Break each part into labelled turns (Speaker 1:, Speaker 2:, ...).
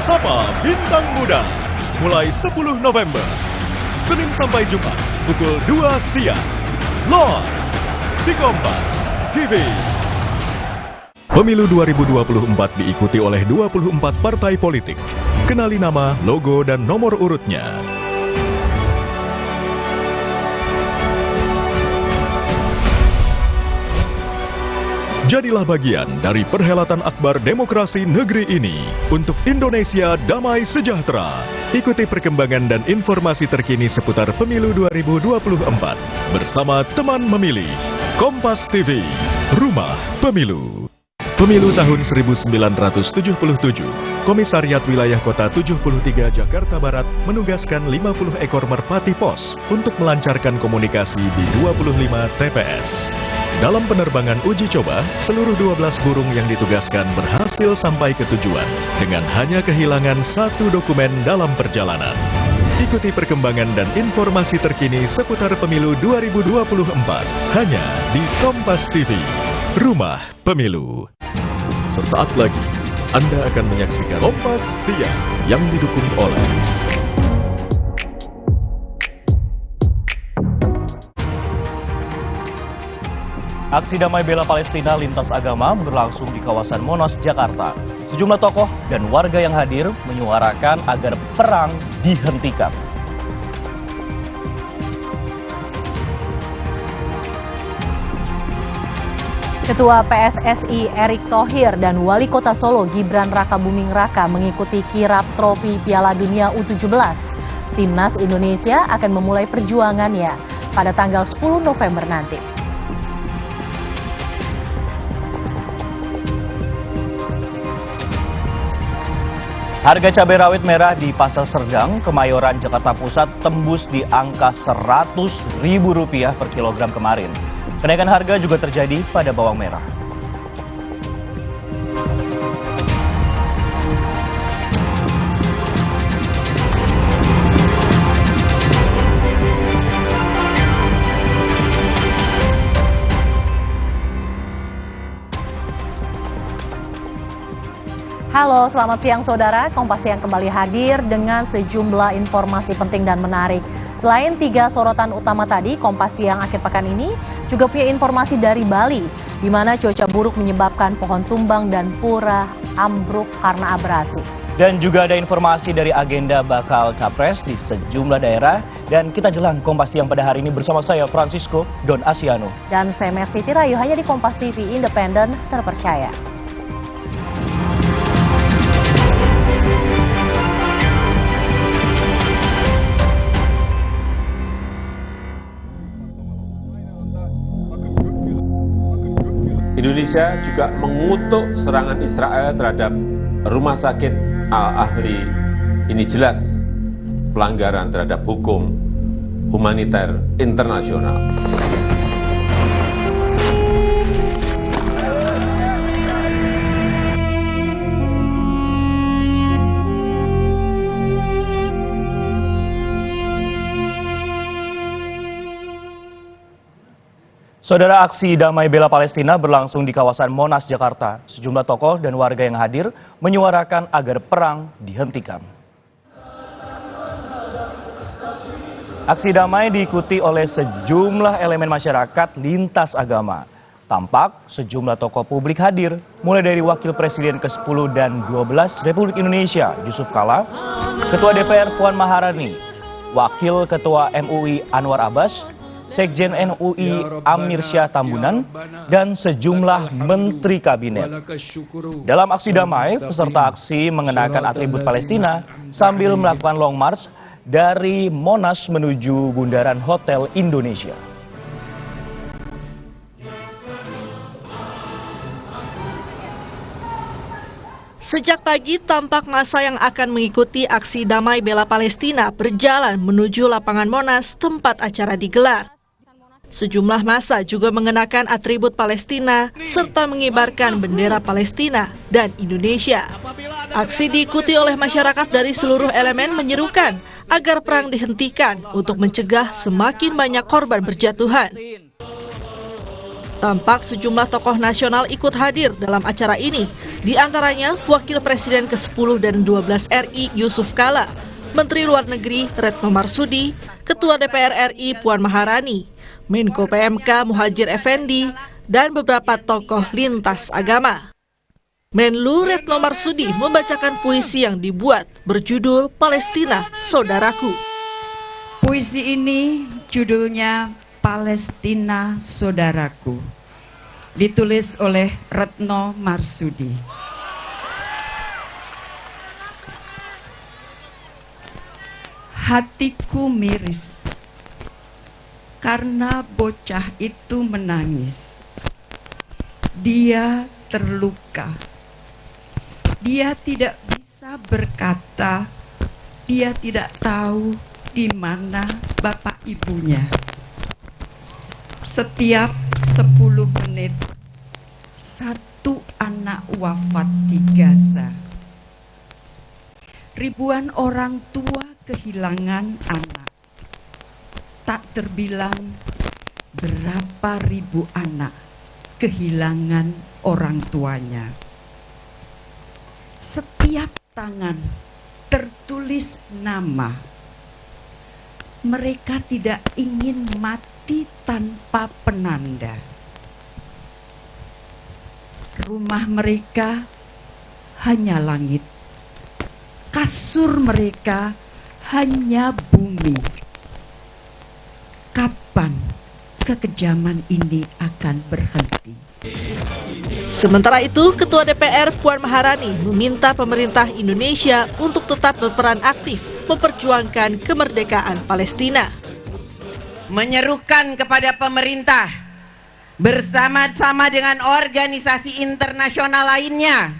Speaker 1: Sapa Bintang Muda, mulai 10 November, Senin sampai Jumat, pukul 2 siang, live di Kompas TV. Pemilu 2024 diikuti oleh 24 partai politik. Kenali nama, logo, dan nomor urutnya. Jadilah bagian dari perhelatan akbar demokrasi negeri ini untuk Indonesia damai sejahtera. Ikuti perkembangan dan informasi terkini seputar Pemilu 2024 bersama teman memilih Kompas TV, Rumah Pemilu. Pemilu tahun 1977, Komisariat Wilayah Kota 73 Jakarta Barat menugaskan 50 ekor merpati pos untuk melancarkan komunikasi di 25 TPS. Dalam penerbangan uji coba, seluruh 12 burung yang ditugaskan berhasil sampai ke tujuan dengan hanya kehilangan satu dokumen dalam perjalanan. Ikuti perkembangan dan informasi terkini seputar Pemilu 2024 hanya di Kompas TV, Rumah Pemilu. Sesaat lagi, Anda akan menyaksikan Kompas Siang yang didukung oleh
Speaker 2: Aksi damai bela Palestina lintas agama berlangsung di kawasan Monas, Jakarta. Sejumlah tokoh dan warga yang hadir menyuarakan agar perang dihentikan.
Speaker 3: Ketua PSSI Erick Thohir dan Wali Kota Solo Gibran Rakabuming Raka mengikuti kirap trofi Piala Dunia U17. Timnas Indonesia akan memulai perjuangannya pada tanggal 10 November nanti.
Speaker 2: Harga cabai rawit merah di Pasar Serdang, Kemayoran, Jakarta Pusat tembus di angka Rp100.000 per kilogram kemarin. Kenaikan harga juga terjadi pada bawang merah.
Speaker 3: Halo, selamat siang saudara. Kompas Siang kembali hadir dengan sejumlah informasi penting dan menarik. Selain 3 sorotan utama tadi, Kompas Siang akhir pekan ini juga punya informasi dari Bali, di mana cuaca buruk menyebabkan pohon tumbang dan pura ambruk karena abrasi.
Speaker 2: Dan juga ada informasi dari agenda bakal capres di sejumlah daerah. Dan kita jelang Kompas Siang pada hari ini bersama saya, Francisco Don Asiano.
Speaker 3: Dan saya Mercy Tirayu, hanya di Kompas TV, independen, terpercaya.
Speaker 4: Indonesia juga mengutuk serangan Israel terhadap rumah sakit Al-Ahli. Ini jelas pelanggaran terhadap hukum humaniter internasional.
Speaker 2: Saudara, aksi damai bela Palestina berlangsung di kawasan Monas, Jakarta. Sejumlah tokoh dan warga yang hadir menyuarakan agar perang dihentikan. Aksi damai diikuti oleh sejumlah elemen masyarakat lintas agama. Tampak sejumlah tokoh publik hadir, mulai dari Wakil Presiden ke-10 dan 12 Republik Indonesia, Yusuf Kala, Ketua DPR Puan Maharani, Wakil Ketua MUI Anwar Abbas, Sekjen NUI Amir Syah Tambunan, dan sejumlah menteri kabinet. Dalam aksi damai, peserta aksi mengenakan atribut Palestina sambil melakukan long march dari Monas menuju Bundaran Hotel Indonesia.
Speaker 5: Sejak pagi, tampak massa yang akan mengikuti aksi damai bela Palestina berjalan menuju lapangan Monas tempat acara digelar. Sejumlah massa juga mengenakan atribut Palestina serta mengibarkan bendera Palestina dan Indonesia. Aksi diikuti oleh masyarakat dari seluruh elemen menyerukan agar perang dihentikan untuk mencegah semakin banyak korban berjatuhan. Tampak sejumlah tokoh nasional ikut hadir dalam acara ini, di antaranya Wakil Presiden ke-10 dan 12 RI Yusuf Kala, Menteri Luar Negeri Retno Marsudi, Ketua DPR RI Puan Maharani, Menko PMK Muhadjir Effendi, dan beberapa tokoh lintas agama. Menlu Retno Marsudi membacakan puisi yang dibuat berjudul Palestina Saudaraku.
Speaker 6: Puisi ini judulnya Palestina Saudaraku, ditulis oleh Retno Marsudi. Hatiku miris karena bocah itu menangis. Dia terluka. Dia tidak bisa berkata, dia tidak tahu di mana bapak ibunya. Setiap 10 menit, satu anak wafat di Gaza. Ribuan orang tua kehilangan anak. Tak terbilang berapa ribu anak kehilangan orang tuanya. Setiap tangan tertulis nama. Mereka tidak ingin mati tanpa penanda. Rumah mereka hanya langit. Kasur mereka hanya bumi. Kapan kekejaman ini akan berhenti?
Speaker 5: Sementara itu, Ketua DPR Puan Maharani meminta pemerintah Indonesia untuk tetap berperan aktif memperjuangkan kemerdekaan Palestina.
Speaker 7: Menyerukan kepada pemerintah bersama-sama dengan organisasi internasional lainnya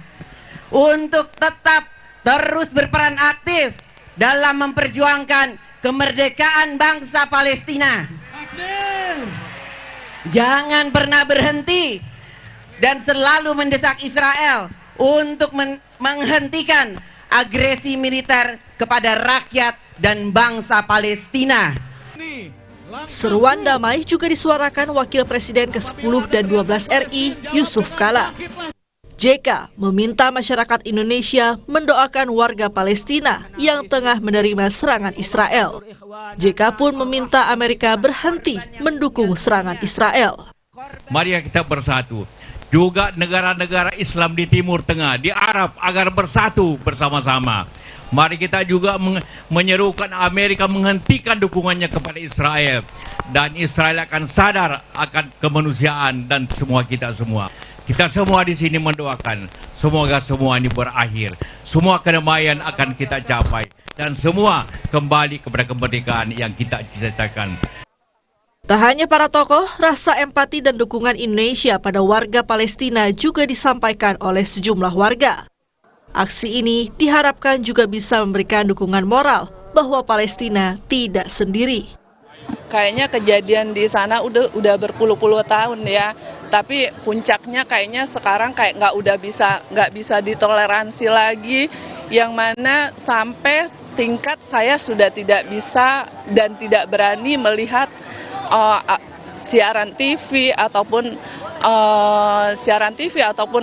Speaker 7: untuk tetap terus berperan aktif dalam memperjuangkan kemerdekaan bangsa Palestina. Jangan pernah berhenti dan selalu mendesak Israel untuk menghentikan agresi militer kepada rakyat dan bangsa Palestina.
Speaker 5: Seruan damai juga disuarakan Wakil Presiden ke-10 dan 12 RI Yusuf Kala. JK meminta masyarakat Indonesia mendoakan warga Palestina yang tengah menerima serangan Israel. JK pun meminta Amerika berhenti mendukung serangan Israel.
Speaker 8: Mari kita bersatu. Juga negara-negara Islam di Timur Tengah, di Arab agar bersatu bersama-sama. Mari kita juga menyerukan Amerika menghentikan dukungannya kepada Israel. Dan Israel akan sadar akan kemanusiaan dan semua kita semua. Kita semua di sini mendoakan semoga semua ini berakhir. Semua kedamaian akan kita capai dan semua kembali kepada kemerdekaan yang kita cita-citakan.
Speaker 5: Tak hanya para tokoh, rasa empati dan dukungan Indonesia pada warga Palestina juga disampaikan oleh sejumlah warga. Aksi ini diharapkan juga bisa memberikan dukungan moral bahwa Palestina tidak sendiri.
Speaker 9: Kayaknya kejadian di sana udah berpuluh-puluh tahun ya. Tapi puncaknya kayaknya sekarang kayak nggak bisa ditoleransi lagi, yang mana sampai tingkat saya sudah tidak bisa dan tidak berani melihat siaran TV ataupun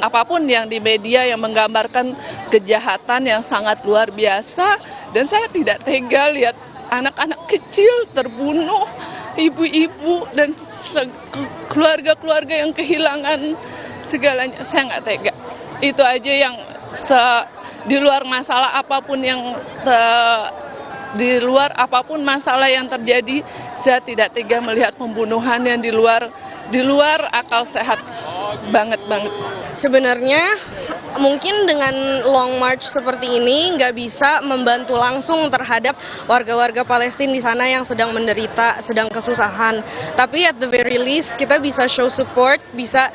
Speaker 9: apapun yang di media yang menggambarkan kejahatan yang sangat luar biasa, dan saya tidak tega lihat anak-anak kecil terbunuh, ibu-ibu dan keluarga-keluarga yang kehilangan segalanya. Saya nggak tega. Itu aja yang di luar masalah apapun di luar apapun masalah yang terjadi, saya tidak tega melihat pembunuhan yang di luar akal sehat banget.
Speaker 10: Sebenarnya mungkin dengan long march seperti ini nggak bisa membantu langsung terhadap warga-warga Palestina di sana yang sedang menderita, sedang kesusahan. Tapi at the very least kita bisa show support, bisa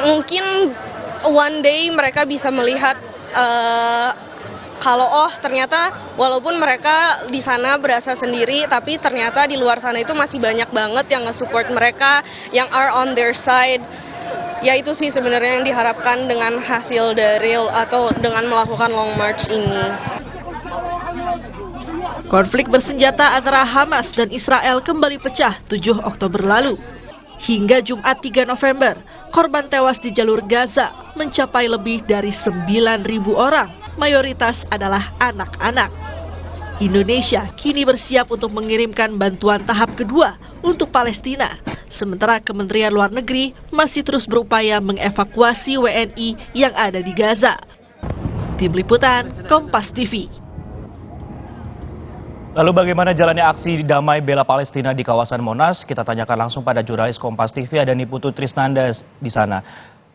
Speaker 10: mungkin one day mereka bisa melihat kalau ternyata walaupun mereka di sana berasa sendiri, tapi ternyata di luar sana itu masih banyak banget yang nge-support mereka, yang are on their side. Ya itu sih sebenarnya yang diharapkan dengan hasil dari atau dengan melakukan long march ini.
Speaker 5: Konflik bersenjata antara Hamas dan Israel kembali pecah 7 Oktober lalu. Hingga Jumat 3 November, korban tewas di jalur Gaza mencapai lebih dari 9.000 orang, mayoritas adalah anak-anak. Indonesia kini bersiap untuk mengirimkan bantuan tahap kedua untuk Palestina, sementara Kementerian Luar Negeri masih terus berupaya mengevakuasi WNI yang ada di Gaza. Tim Liputan, Kompas TV.
Speaker 2: Lalu bagaimana jalannya aksi damai bela Palestina di kawasan Monas? Kita tanyakan langsung pada jurnalis Kompas TV, ada Putu Trisnanda di sana.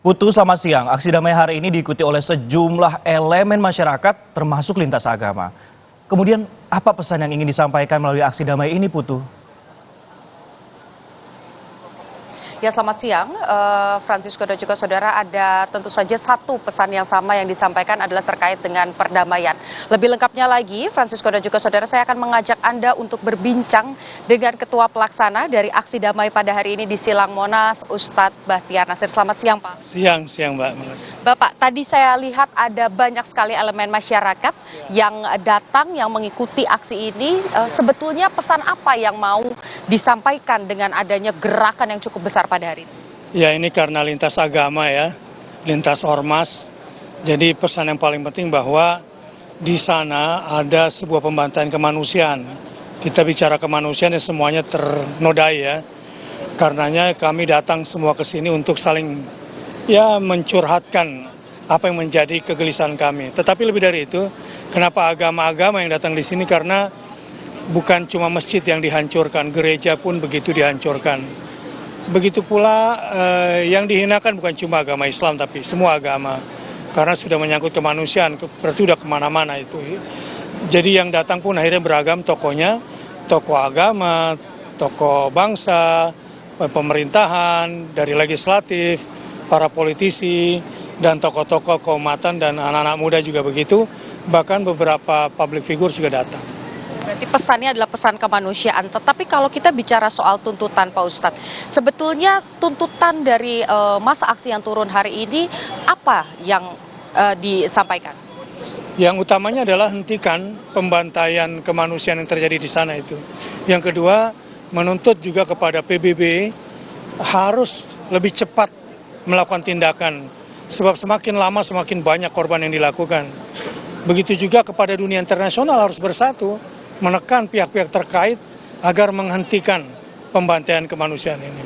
Speaker 2: Putu, selamat siang. Aksi damai hari ini diikuti oleh sejumlah elemen masyarakat termasuk lintas agama. Kemudian apa pesan yang ingin disampaikan melalui aksi damai ini, Putu?
Speaker 11: Ya, selamat siang, Francisco dan juga saudara. Ada tentu saja satu pesan yang sama yang disampaikan adalah terkait dengan perdamaian. Lebih lengkapnya lagi, Francisco dan juga saudara, saya akan mengajak Anda untuk berbincang dengan Ketua Pelaksana dari aksi damai pada hari ini di Silang Monas, Ustadz Bahtiar Nasir. Selamat siang, Pak.
Speaker 12: Siang, Mbak.
Speaker 11: Bapak, tadi saya lihat ada banyak sekali elemen masyarakat yang datang, yang mengikuti aksi ini. Sebetulnya pesan apa yang mau disampaikan dengan adanya gerakan yang cukup besar pada hari ini?
Speaker 12: Ya, ini karena lintas agama ya, lintas ormas. Jadi pesan yang paling penting bahwa di sana ada sebuah pembantaian kemanusiaan. Kita bicara kemanusiaan ya, semuanya ternodai ya. Karenanya kami datang semua ke sini untuk saling mencurhatkan apa yang menjadi kegelisahan kami. Tetapi lebih dari itu, kenapa agama-agama yang datang di sini? Karena bukan cuma masjid yang dihancurkan, gereja pun begitu dihancurkan. Begitu pula yang dihinakan bukan cuma agama Islam, tapi semua agama. Karena sudah menyangkut kemanusiaan, berarti sudah kemana-mana itu. Jadi yang datang pun akhirnya beragam tokohnya, tokoh agama, tokoh bangsa, pemerintahan, dari legislatif, para politisi, dan tokoh-tokoh keumatan dan anak-anak muda juga begitu. Bahkan beberapa public figure juga datang.
Speaker 11: Berarti pesannya adalah pesan kemanusiaan. Tetapi kalau kita bicara soal tuntutan, Pak Ustadz, sebetulnya tuntutan dari masa aksi yang turun hari ini apa yang disampaikan?
Speaker 12: Yang utamanya adalah hentikan pembantaian kemanusiaan yang terjadi di sana itu. Yang kedua, menuntut juga kepada PBB harus lebih cepat melakukan tindakan. Sebab semakin lama semakin banyak korban yang dilakukan. Begitu juga kepada dunia internasional harus bersatu, menekan pihak-pihak terkait agar menghentikan pembantaian kemanusiaan ini.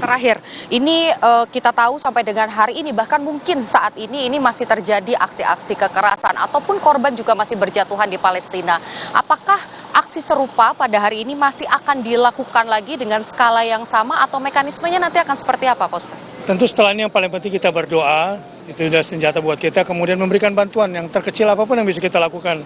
Speaker 11: Terakhir, ini kita tahu sampai dengan hari ini, bahkan mungkin saat ini masih terjadi aksi-aksi kekerasan ataupun korban juga masih berjatuhan di Palestina. Apakah aksi serupa pada hari ini masih akan dilakukan lagi dengan skala yang sama atau mekanismenya nanti akan seperti apa, Pak Ustadz?
Speaker 12: Tentu setelah ini yang paling penting kita berdoa, itu sudah senjata buat kita, kemudian memberikan bantuan yang terkecil apapun yang bisa kita lakukan.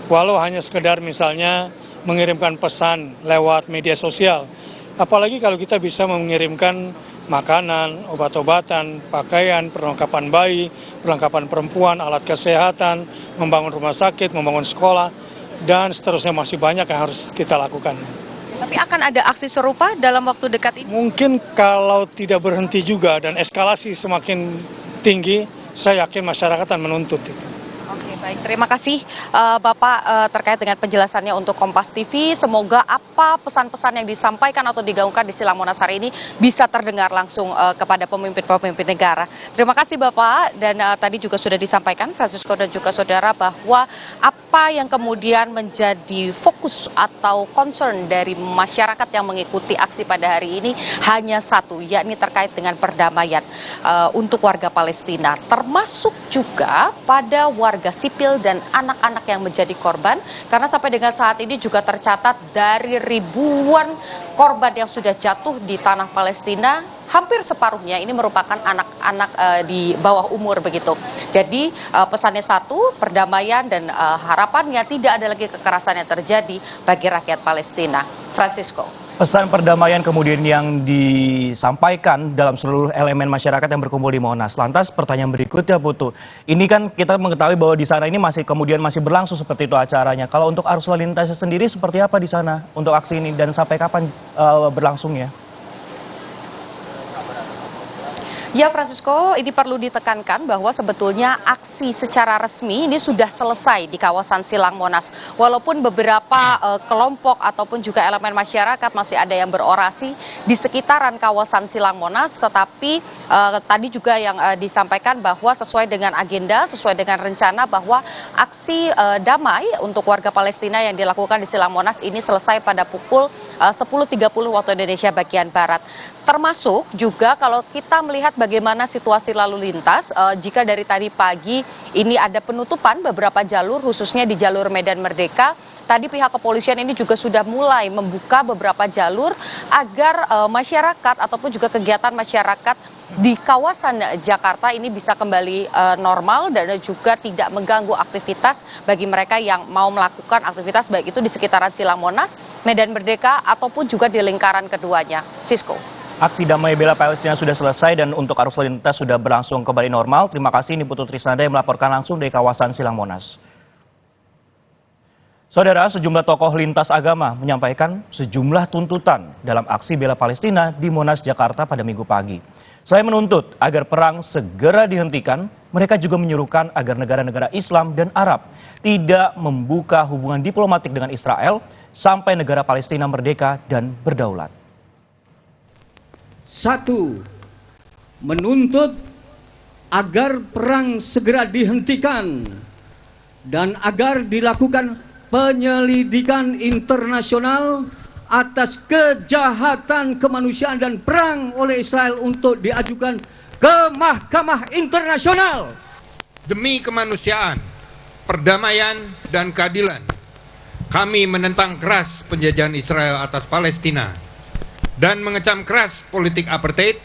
Speaker 12: Walau hanya sekedar misalnya mengirimkan pesan lewat media sosial. Apalagi kalau kita bisa mengirimkan makanan, obat-obatan, pakaian, perlengkapan bayi, perlengkapan perempuan, alat kesehatan, membangun rumah sakit, membangun sekolah, dan seterusnya masih banyak yang harus kita lakukan.
Speaker 11: Tapi akan ada aksi serupa dalam waktu dekat ini?
Speaker 12: Mungkin kalau tidak berhenti juga dan eskalasi semakin tinggi, saya yakin masyarakat akan menuntut itu.
Speaker 11: Oke, baik. Terima kasih Bapak terkait dengan penjelasannya untuk Kompas TV. Semoga apa pesan-pesan yang disampaikan atau digaungkan di Silang Monas hari ini bisa terdengar langsung kepada pemimpin-pemimpin negara. Terima kasih Bapak, dan tadi juga sudah disampaikan Francisco dan juga saudara bahwa apa yang kemudian menjadi fokus atau concern dari masyarakat yang mengikuti aksi pada hari ini hanya satu, yakni terkait dengan perdamaian untuk warga Palestina, termasuk juga pada warga sipil dan anak-anak yang menjadi korban, karena sampai dengan saat ini juga tercatat dari ribuan korban yang sudah jatuh di tanah Palestina, hampir separuhnya ini merupakan anak-anak di bawah umur begitu. Jadi pesannya satu, perdamaian, dan harapannya tidak ada lagi kekerasan yang terjadi bagi rakyat Palestina. Francisco.
Speaker 2: Pesan perdamaian kemudian yang disampaikan dalam seluruh elemen masyarakat yang berkumpul di Monas. Lantas pertanyaan berikutnya, Putu, ini kan kita mengetahui bahwa di sana ini masih berlangsung seperti itu acaranya. Kalau untuk arus lalu lintasnya sendiri seperti apa di sana untuk aksi ini dan sampai kapan berlangsungnya?
Speaker 11: Ya Francisco, ini perlu ditekankan bahwa sebetulnya aksi secara resmi ini sudah selesai di kawasan Silang Monas. Walaupun beberapa kelompok ataupun juga elemen masyarakat masih ada yang berorasi di sekitaran kawasan Silang Monas, tetapi tadi juga yang disampaikan bahwa sesuai dengan agenda, sesuai dengan rencana bahwa aksi damai untuk warga Palestina yang dilakukan di Silang Monas ini selesai pada pukul 10.30 waktu Indonesia bagian Barat. Termasuk juga kalau kita melihat bagaimana situasi lalu lintas, jika dari tadi pagi ini ada penutupan beberapa jalur, khususnya di jalur Medan Merdeka. Tadi pihak kepolisian ini juga sudah mulai membuka beberapa jalur agar masyarakat ataupun juga kegiatan masyarakat di kawasan Jakarta ini bisa kembali normal dan juga tidak mengganggu aktivitas bagi mereka yang mau melakukan aktivitas baik itu di sekitaran Silang Monas, Medan Merdeka ataupun juga di lingkaran keduanya. Sisko.
Speaker 2: Aksi damai bela Palestina sudah selesai dan untuk arus lalu lintas sudah berlangsung kembali normal. Terima kasih, ini Putu Trisnanda yang melaporkan langsung dari kawasan Silang Monas. Saudara, sejumlah tokoh lintas agama menyampaikan sejumlah tuntutan dalam aksi bela Palestina di Monas, Jakarta pada Minggu pagi. Selain menuntut agar perang segera dihentikan, mereka juga menyuruhkan agar negara-negara Islam dan Arab tidak membuka hubungan diplomatik dengan Israel sampai negara Palestina merdeka dan berdaulat.
Speaker 13: 1. Menuntut agar perang segera dihentikan dan agar dilakukan penyelidikan internasional atas kejahatan kemanusiaan dan perang oleh Israel untuk diajukan ke Mahkamah Internasional.
Speaker 14: Demi kemanusiaan, perdamaian, dan keadilan, kami menentang keras penjajahan Israel atas Palestina dan mengecam keras politik apartheid,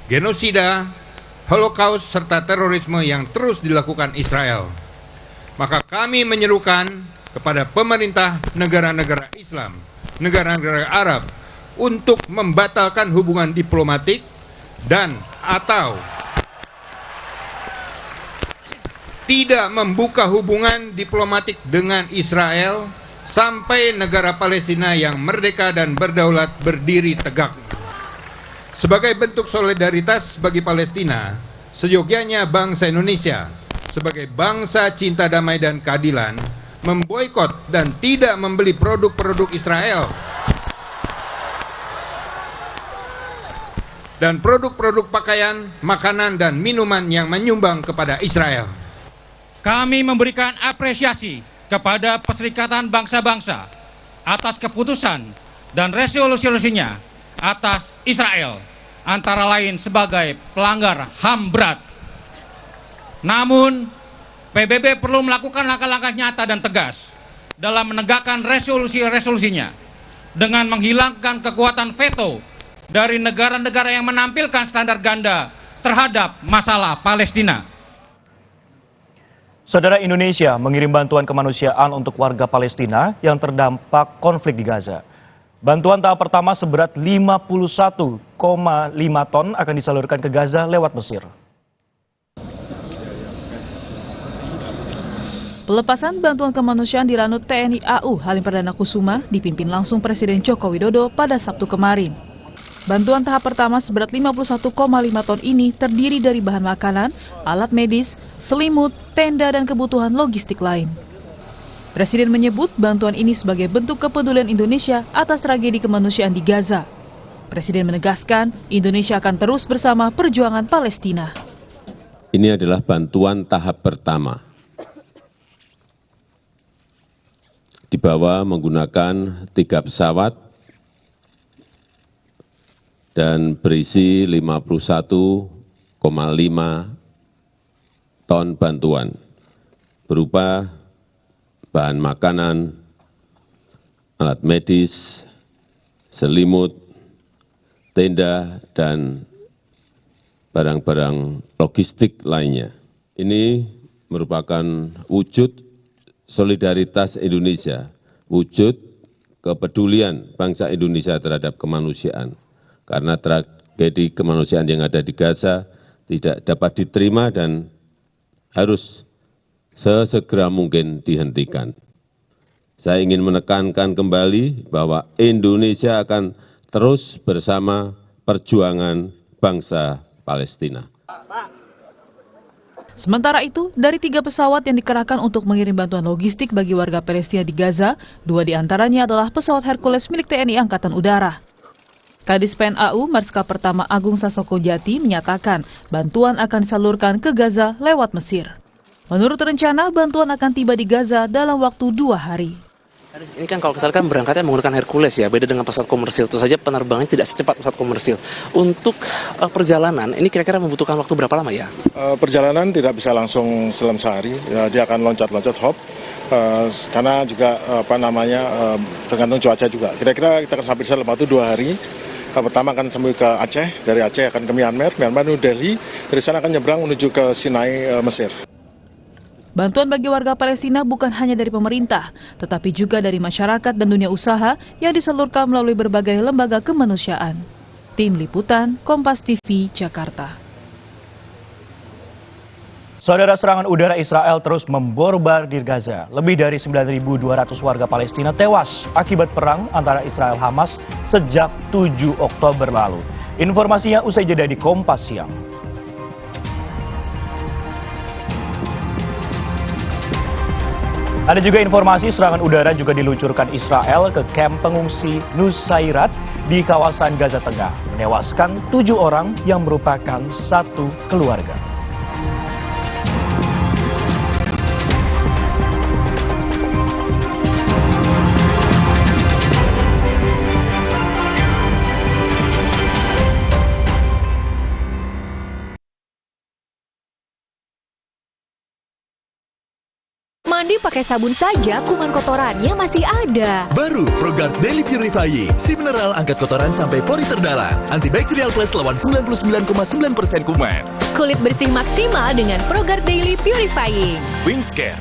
Speaker 14: genosida, Holocaust, serta terorisme yang terus dilakukan Israel. Maka kami menyerukan kepada pemerintah negara-negara Islam, negara-negara Arab untuk membatalkan hubungan diplomatik dan atau tidak membuka hubungan diplomatik dengan Israel sampai negara Palestina yang merdeka dan berdaulat berdiri tegak. Sebagai bentuk solidaritas bagi Palestina, seyogyanya bangsa Indonesia sebagai bangsa cinta damai dan keadilan memboikot dan tidak membeli produk-produk Israel dan produk-produk pakaian, makanan, dan minuman yang menyumbang kepada Israel.
Speaker 15: Kami memberikan apresiasi kepada Perserikatan Bangsa-Bangsa atas keputusan dan resolusi-resolusinya atas Israel, antara lain sebagai pelanggar HAM berat. Namun, PBB perlu melakukan langkah-langkah nyata dan tegas dalam menegakkan resolusi-resolusinya dengan menghilangkan kekuatan veto dari negara-negara yang menampilkan standar ganda terhadap masalah Palestina.
Speaker 2: Saudara, Indonesia mengirim bantuan kemanusiaan untuk warga Palestina yang terdampak konflik di Gaza. Bantuan tahap pertama seberat 51,5 ton akan disalurkan ke Gaza lewat Mesir.
Speaker 16: Pelepasan bantuan kemanusiaan di Lanut TNI AU Halim Perdana Kusuma dipimpin langsung Presiden Joko Widodo pada Sabtu kemarin. Bantuan tahap pertama seberat 51,5 ton ini terdiri dari bahan makanan, alat medis, selimut, tenda, dan kebutuhan logistik lain. Presiden menyebut bantuan ini sebagai bentuk kepedulian Indonesia atas tragedi kemanusiaan di Gaza. Presiden menegaskan Indonesia akan terus bersama perjuangan Palestina.
Speaker 4: Ini adalah bantuan tahap pertama. Dibawa menggunakan 3 pesawat dan berisi 51,5 ton bantuan berupa bahan makanan, alat medis, selimut, tenda, dan barang-barang logistik lainnya. Ini merupakan wujud solidaritas Indonesia, wujud kepedulian bangsa Indonesia terhadap kemanusiaan. Karena tragedi kemanusiaan yang ada di Gaza tidak dapat diterima dan harus sesegera mungkin dihentikan. Saya ingin menekankan kembali bahwa Indonesia akan terus bersama perjuangan bangsa Palestina.
Speaker 16: Sementara itu, dari 3 pesawat yang dikerahkan untuk mengirim bantuan logistik bagi warga Palestina di Gaza, 2 diantaranya adalah pesawat Hercules milik TNI Angkatan Udara. Kadis PNAU Marskal Pertama Agung Sasoko Jati menyatakan bantuan akan disalurkan ke Gaza lewat Mesir. Menurut rencana, bantuan akan tiba di Gaza dalam waktu 2 hari.
Speaker 17: Ini kan kalau kita lihat kan berangkatnya menggunakan Hercules ya, beda dengan pesawat komersil. Tentu saja penerbangannya tidak secepat pesawat komersil. Untuk perjalanan, ini kira-kira membutuhkan waktu berapa lama ya?
Speaker 18: Perjalanan tidak bisa langsung dalam sehari, dia akan loncat-loncat hop, karena juga tergantung cuaca juga. Kira-kira kita akan sampai di sana waktu 2 hari. Pertama akan sampai ke Aceh, dari Aceh akan ke Myanmar New Delhi, dari sana akan nyebrang menuju ke Sinai, Mesir.
Speaker 16: Bantuan bagi warga Palestina bukan hanya dari pemerintah, tetapi juga dari masyarakat dan dunia usaha yang disalurkan melalui berbagai lembaga kemanusiaan. Tim Liputan, Kompas TV, Jakarta.
Speaker 2: Saudara, serangan udara Israel terus membombardir Gaza. Lebih dari 9.200 warga Palestina tewas akibat perang antara Israel Hamas sejak 7 Oktober lalu. Informasinya usai jeda di Kompas Siang. Ada juga informasi serangan udara juga diluncurkan Israel ke kamp pengungsi Nusairat di kawasan Gaza Tengah, menewaskan 7 orang yang merupakan satu keluarga.
Speaker 19: Mandi pakai sabun saja, kuman kotorannya masih ada.
Speaker 20: Baru ProGuard Daily Purifying, si mineral angkat kotoran sampai pori terdalam. Antibacterial Plus lawan 99,9% kuman.
Speaker 19: Kulit bersih maksimal dengan ProGuard Daily Purifying.
Speaker 20: Wings Care.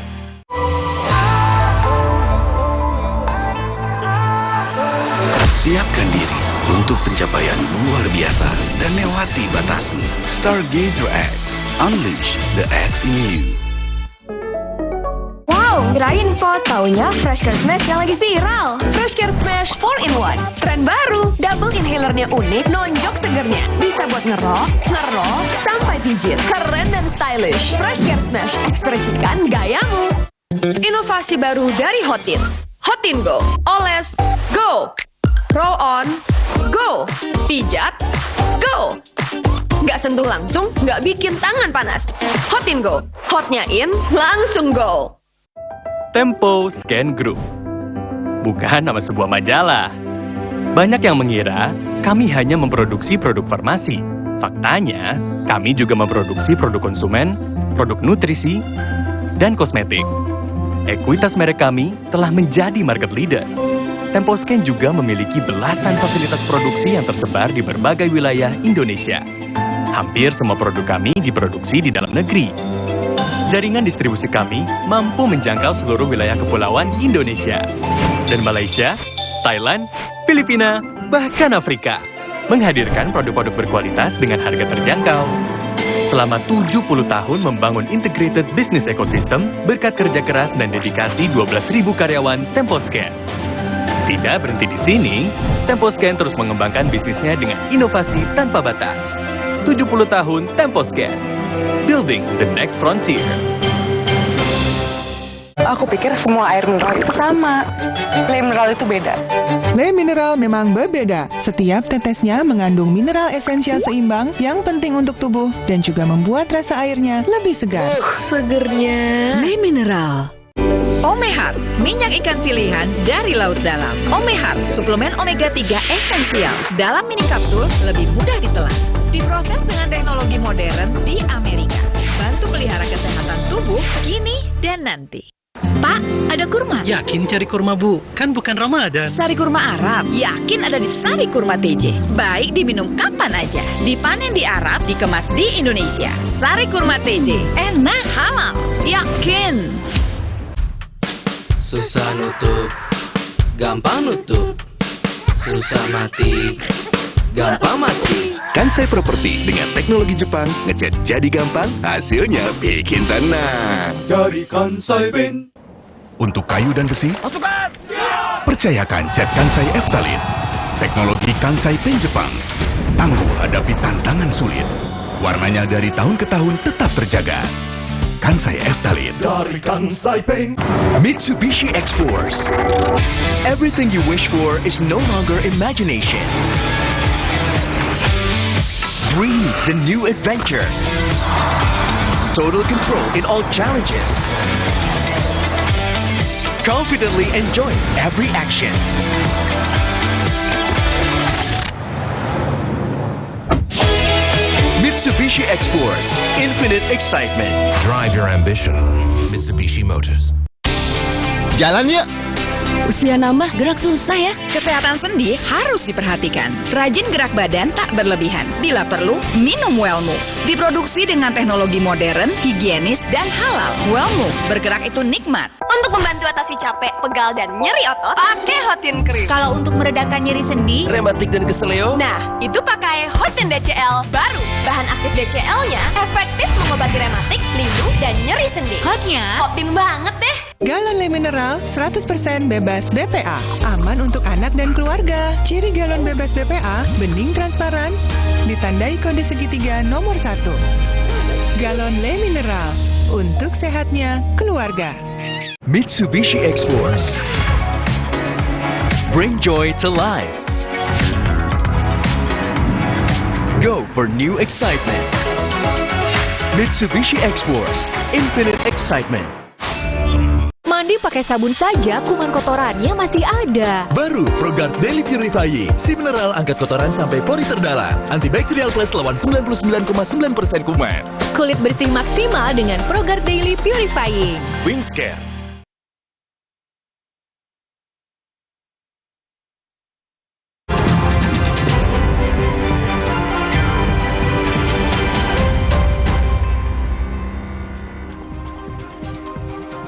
Speaker 21: Siapkan diri untuk pencapaian luar biasa dan lewati batasmu. Stargazer X, unleash the X in you.
Speaker 19: Kirain kok taunya Fresh Care Smash yang lagi viral. Fresh Care Smash 4-in-1. Tren baru, double inhalernya unik, nonjok segernya. Bisa buat ngerok, sampai pijit. Keren dan stylish. Fresh Care Smash, ekspresikan gayamu. Inovasi baru dari Hotin. Hotin Go. Oles, go. Roll on, go. Pijat, go. Nggak sentuh langsung, nggak bikin tangan panas. Hotin Go. Hotnya in, langsung go.
Speaker 22: Tempo Scan Group. Bukan nama sebuah majalah. Banyak yang mengira kami hanya memproduksi produk farmasi. Faktanya, kami juga memproduksi produk konsumen, produk nutrisi, dan kosmetik. Ekuitas merek kami telah menjadi market leader. Tempo Scan juga memiliki belasan fasilitas produksi yang tersebar di berbagai wilayah Indonesia. Hampir semua produk kami diproduksi di dalam negeri. Jaringan distribusi kami mampu menjangkau seluruh wilayah kepulauan Indonesia dan Malaysia, Thailand, Filipina, bahkan Afrika, menghadirkan produk-produk berkualitas dengan harga terjangkau. Selama 70 tahun membangun integrated business ecosystem berkat kerja keras dan dedikasi 12.000 karyawan Temposcan. Tidak berhenti di sini, Temposcan terus mengembangkan bisnisnya dengan inovasi tanpa batas. 70 tahun Temposcan. Building the next frontier.
Speaker 23: Aku pikir semua air mineral itu sama. Le mineral itu beda.
Speaker 24: Le mineral memang berbeda. Setiap tetesnya mengandung mineral esensial seimbang yang penting untuk tubuh dan juga membuat rasa airnya lebih segar.
Speaker 23: Segernya.
Speaker 25: Le mineral. Omehar, minyak ikan pilihan dari laut dalam. Omehar, suplemen omega 3 esensial. Dalam mini kapsul, lebih mudah ditelan. Diproses dengan teknologi modern di Amerika. Bantu pelihara kesehatan tubuh kini dan nanti. Pak, ada kurma?
Speaker 26: Yakin cari kurma, Bu? Kan bukan Ramadan.
Speaker 25: Sari kurma Arab. Yakin ada di Sari Kurma TJ. Baik diminum kapan aja. Dipanen di Arab, dikemas di Indonesia. Sari Kurma TJ. Enak, halal. Yakin.
Speaker 27: Susah nutup, gampang nutup. Susah mati, gampang mati.
Speaker 20: Kansai Property dengan teknologi Jepang, ngecat jadi gampang, hasilnya bikin tenang.
Speaker 28: Dari Kansai Bin.
Speaker 20: Untuk kayu dan besi,
Speaker 28: Pasukan!
Speaker 20: percayakan cat Kansai Eftalin. Teknologi Kansai Pen Jepang. Tangguh hadapi tantangan sulit. Warnanya dari tahun ke tahun tetap terjaga. Kansai Eftalin
Speaker 28: dari Kansai Paint.
Speaker 20: Mitsubishi X-Force. Everything you wish for is no longer imagination. Breathe the new adventure. Total control in all challenges. Confidently enjoy every action. Mitsubishi X-Force, infinite excitement.
Speaker 21: Drive your ambition. Mitsubishi Motors.
Speaker 20: Jalan yuk.
Speaker 25: Usia nambah, gerak susah ya. Kesehatan sendi harus diperhatikan. Rajin gerak badan tak berlebihan. Bila perlu, minum Wellmove. Diproduksi dengan teknologi modern, higienis, dan halal. Wellmove, bergerak itu nikmat.
Speaker 19: Untuk membantu atasi capek, pegal, dan nyeri otot, pakai Hotin Cream.
Speaker 25: Kalau untuk meredakan nyeri sendi,
Speaker 27: Rematik dan keseleo.
Speaker 19: Nah, itu pakai Hotin DCL baru. Bahan aktif DCL-nya efektif mengobati rematik, linu, dan nyeri sendi.
Speaker 25: hotnya
Speaker 19: Hotin banget deh.
Speaker 24: Galon Le Mineral 100% bebas BPA. Aman untuk anak dan keluarga. Ciri galon bebas BPA, bening transparan, ditandai kode segitiga nomor 1. Galon Le Mineral, untuk sehatnya keluarga.
Speaker 20: Mitsubishi X-Force. Bring joy to life. Go for new excitement. Mitsubishi X-Force, infinite excitement.
Speaker 19: Mandi pakai sabun saja, kuman kotorannya masih ada.
Speaker 20: Baru ProGuard Daily Purifying, si mineral angkat kotoran sampai pori terdalam. Antibacterial Plus lawan 99,9% kuman.
Speaker 19: Kulit bersih maksimal dengan ProGuard Daily Purifying.
Speaker 21: Wings Care.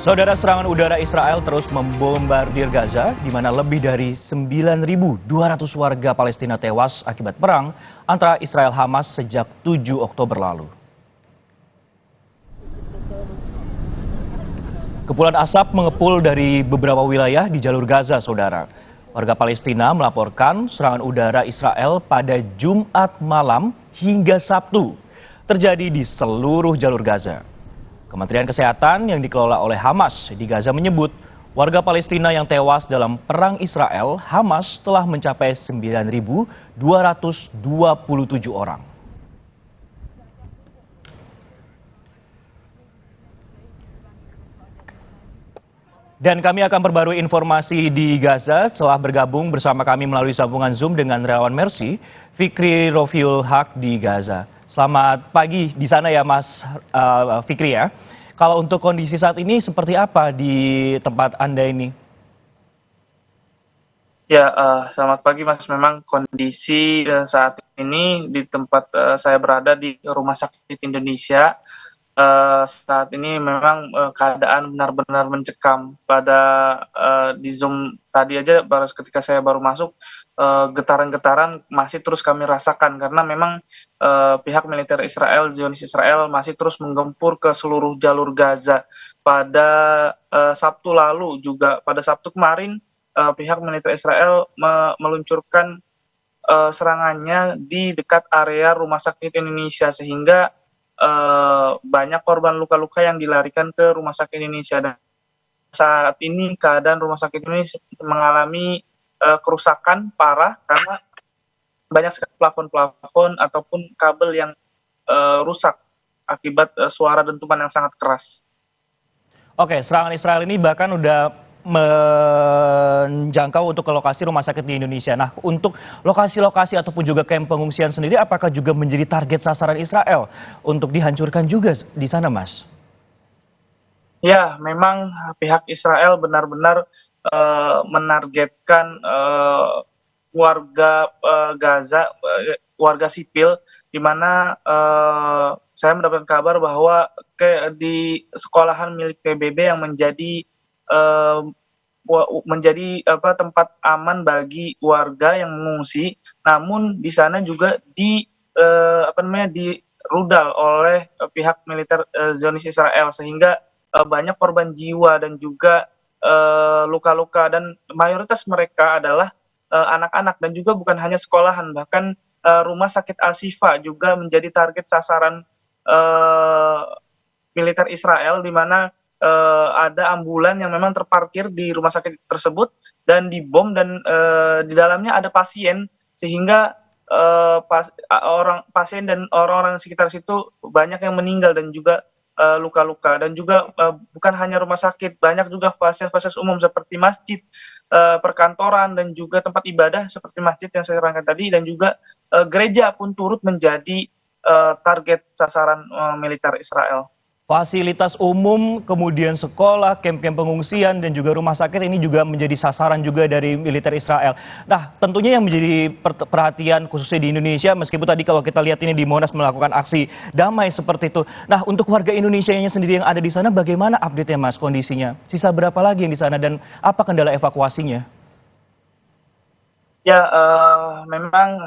Speaker 2: Saudara, serangan udara Israel terus membombardir Gaza, di mana lebih dari 9.200 warga Palestina tewas akibat perang antara Israel Hamas sejak 7 Oktober lalu. Kepulan asap mengepul dari beberapa wilayah di jalur Gaza, saudara. Warga Palestina melaporkan serangan udara Israel pada Jumat malam hingga Sabtu terjadi di seluruh jalur Gaza. Kementerian Kesehatan yang dikelola oleh Hamas di Gaza menyebut warga Palestina yang tewas dalam perang Israel Hamas telah mencapai 9.227 orang. Dan kami akan perbarui informasi di Gaza setelah bergabung bersama kami melalui sambungan Zoom dengan relawan Mercy, Fikri Rofiul Haq di Gaza. Selamat pagi di sana ya Mas Fikri ya. Kalau untuk kondisi saat ini seperti apa di tempat Anda ini?
Speaker 1: Ya, selamat pagi Mas. Memang kondisi saat ini di tempat saya berada di Rumah Sakit Indonesia, saat ini memang keadaan benar-benar mencekam. Di Zoom tadi aja ketika saya baru masuk, getaran-getaran masih terus kami rasakan karena memang pihak militer Israel, Zionis Israel masih terus menggempur ke seluruh jalur Gaza. Pada Sabtu lalu juga, pada Sabtu kemarin pihak militer Israel meluncurkan serangannya di dekat area Rumah Sakit Indonesia sehingga banyak korban luka-luka yang dilarikan ke Rumah Sakit Indonesia. Dan saat ini keadaan Rumah Sakit ini mengalami kerusakan parah karena banyak sekali plafon-plafon ataupun kabel yang rusak akibat suara dentuman yang sangat keras.
Speaker 2: Oke, serangan Israel ini bahkan udah menjangkau untuk ke lokasi rumah sakit di Indonesia. Nah, untuk lokasi-lokasi ataupun juga kamp pengungsian sendiri, apakah juga menjadi target sasaran Israel untuk dihancurkan juga di sana, Mas?
Speaker 1: Ya, memang pihak Israel benar-benar menargetkan warga Gaza, warga sipil, di mana saya mendapatkan kabar bahwa di sekolahan milik PBB yang menjadi tempat aman bagi warga yang mengungsi, namun di sana juga dirudal oleh pihak militer Zionis Israel sehingga banyak korban jiwa dan juga luka-luka, dan mayoritas mereka adalah anak-anak dan juga bukan hanya sekolahan, bahkan Rumah Sakit Al-Shifa juga menjadi target sasaran militer Israel, di mana ada ambulan yang memang terparkir di rumah sakit tersebut dan dibom, dan di dalamnya ada pasien, sehingga pasien dan orang-orang sekitar situ banyak yang meninggal dan juga luka-luka. Dan juga bukan hanya rumah sakit, banyak juga fasilitas umum seperti masjid, perkantoran, dan juga tempat ibadah seperti masjid yang saya terangkan tadi, dan juga gereja pun turut menjadi target sasaran militer Israel.
Speaker 2: Fasilitas umum, kemudian sekolah, kamp-kamp pengungsian, dan juga rumah sakit ini juga menjadi sasaran juga dari militer Israel. Nah, tentunya yang menjadi perhatian khususnya di Indonesia, meskipun tadi kalau kita lihat ini di Monas melakukan aksi damai seperti itu. Nah, untuk warga Indonesianya sendiri yang ada di sana, bagaimana update-nya, Mas, kondisinya? Sisa berapa lagi yang di sana dan apa kendala evakuasinya?
Speaker 1: Ya, memang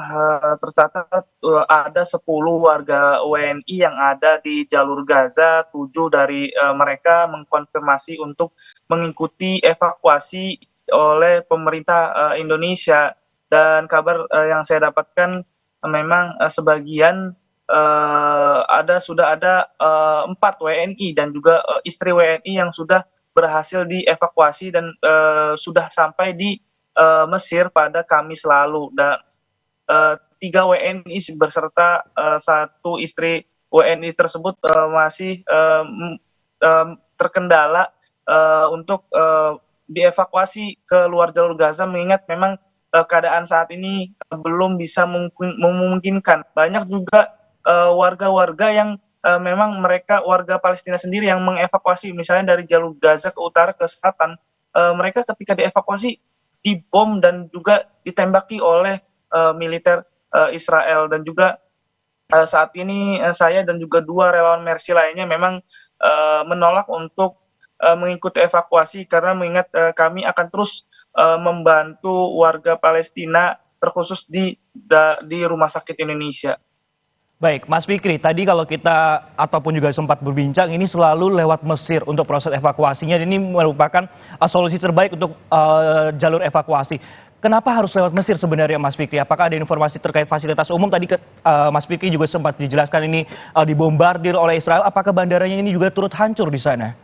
Speaker 1: tercatat ada 10 warga WNI yang ada di jalur Gaza. 7 dari mereka mengkonfirmasi untuk mengikuti evakuasi oleh pemerintah Indonesia. Dan kabar yang saya dapatkan memang sebagian sudah ada 4 WNI dan juga istri WNI yang sudah berhasil dievakuasi dan sudah sampai di Mesir pada Kamis lalu, dan 3 WNI beserta 1 istri WNI tersebut masih terkendala untuk dievakuasi ke luar jalur Gaza, mengingat memang keadaan saat ini belum bisa memungkinkan. Banyak juga warga-warga yang memang mereka warga Palestina sendiri yang mengevakuasi, misalnya dari jalur Gaza ke utara ke selatan, mereka ketika dievakuasi dibom dan juga ditembaki oleh militer Israel. Dan juga saat ini saya dan juga 2 relawan Mercy lainnya memang menolak untuk mengikuti evakuasi, karena mengingat kami akan terus membantu warga Palestina, terkhusus di Rumah Sakit Indonesia.
Speaker 2: Baik, Mas Fikri, tadi kalau kita ataupun juga sempat berbincang, ini selalu lewat Mesir untuk proses evakuasinya. Ini merupakan solusi terbaik untuk jalur evakuasi. Kenapa harus lewat Mesir sebenarnya, Mas Fikri? Apakah ada informasi terkait fasilitas umum? Tadi Mas Fikri juga sempat dijelaskan ini dibombardir oleh Israel. Apakah bandaranya ini juga turut hancur di sana?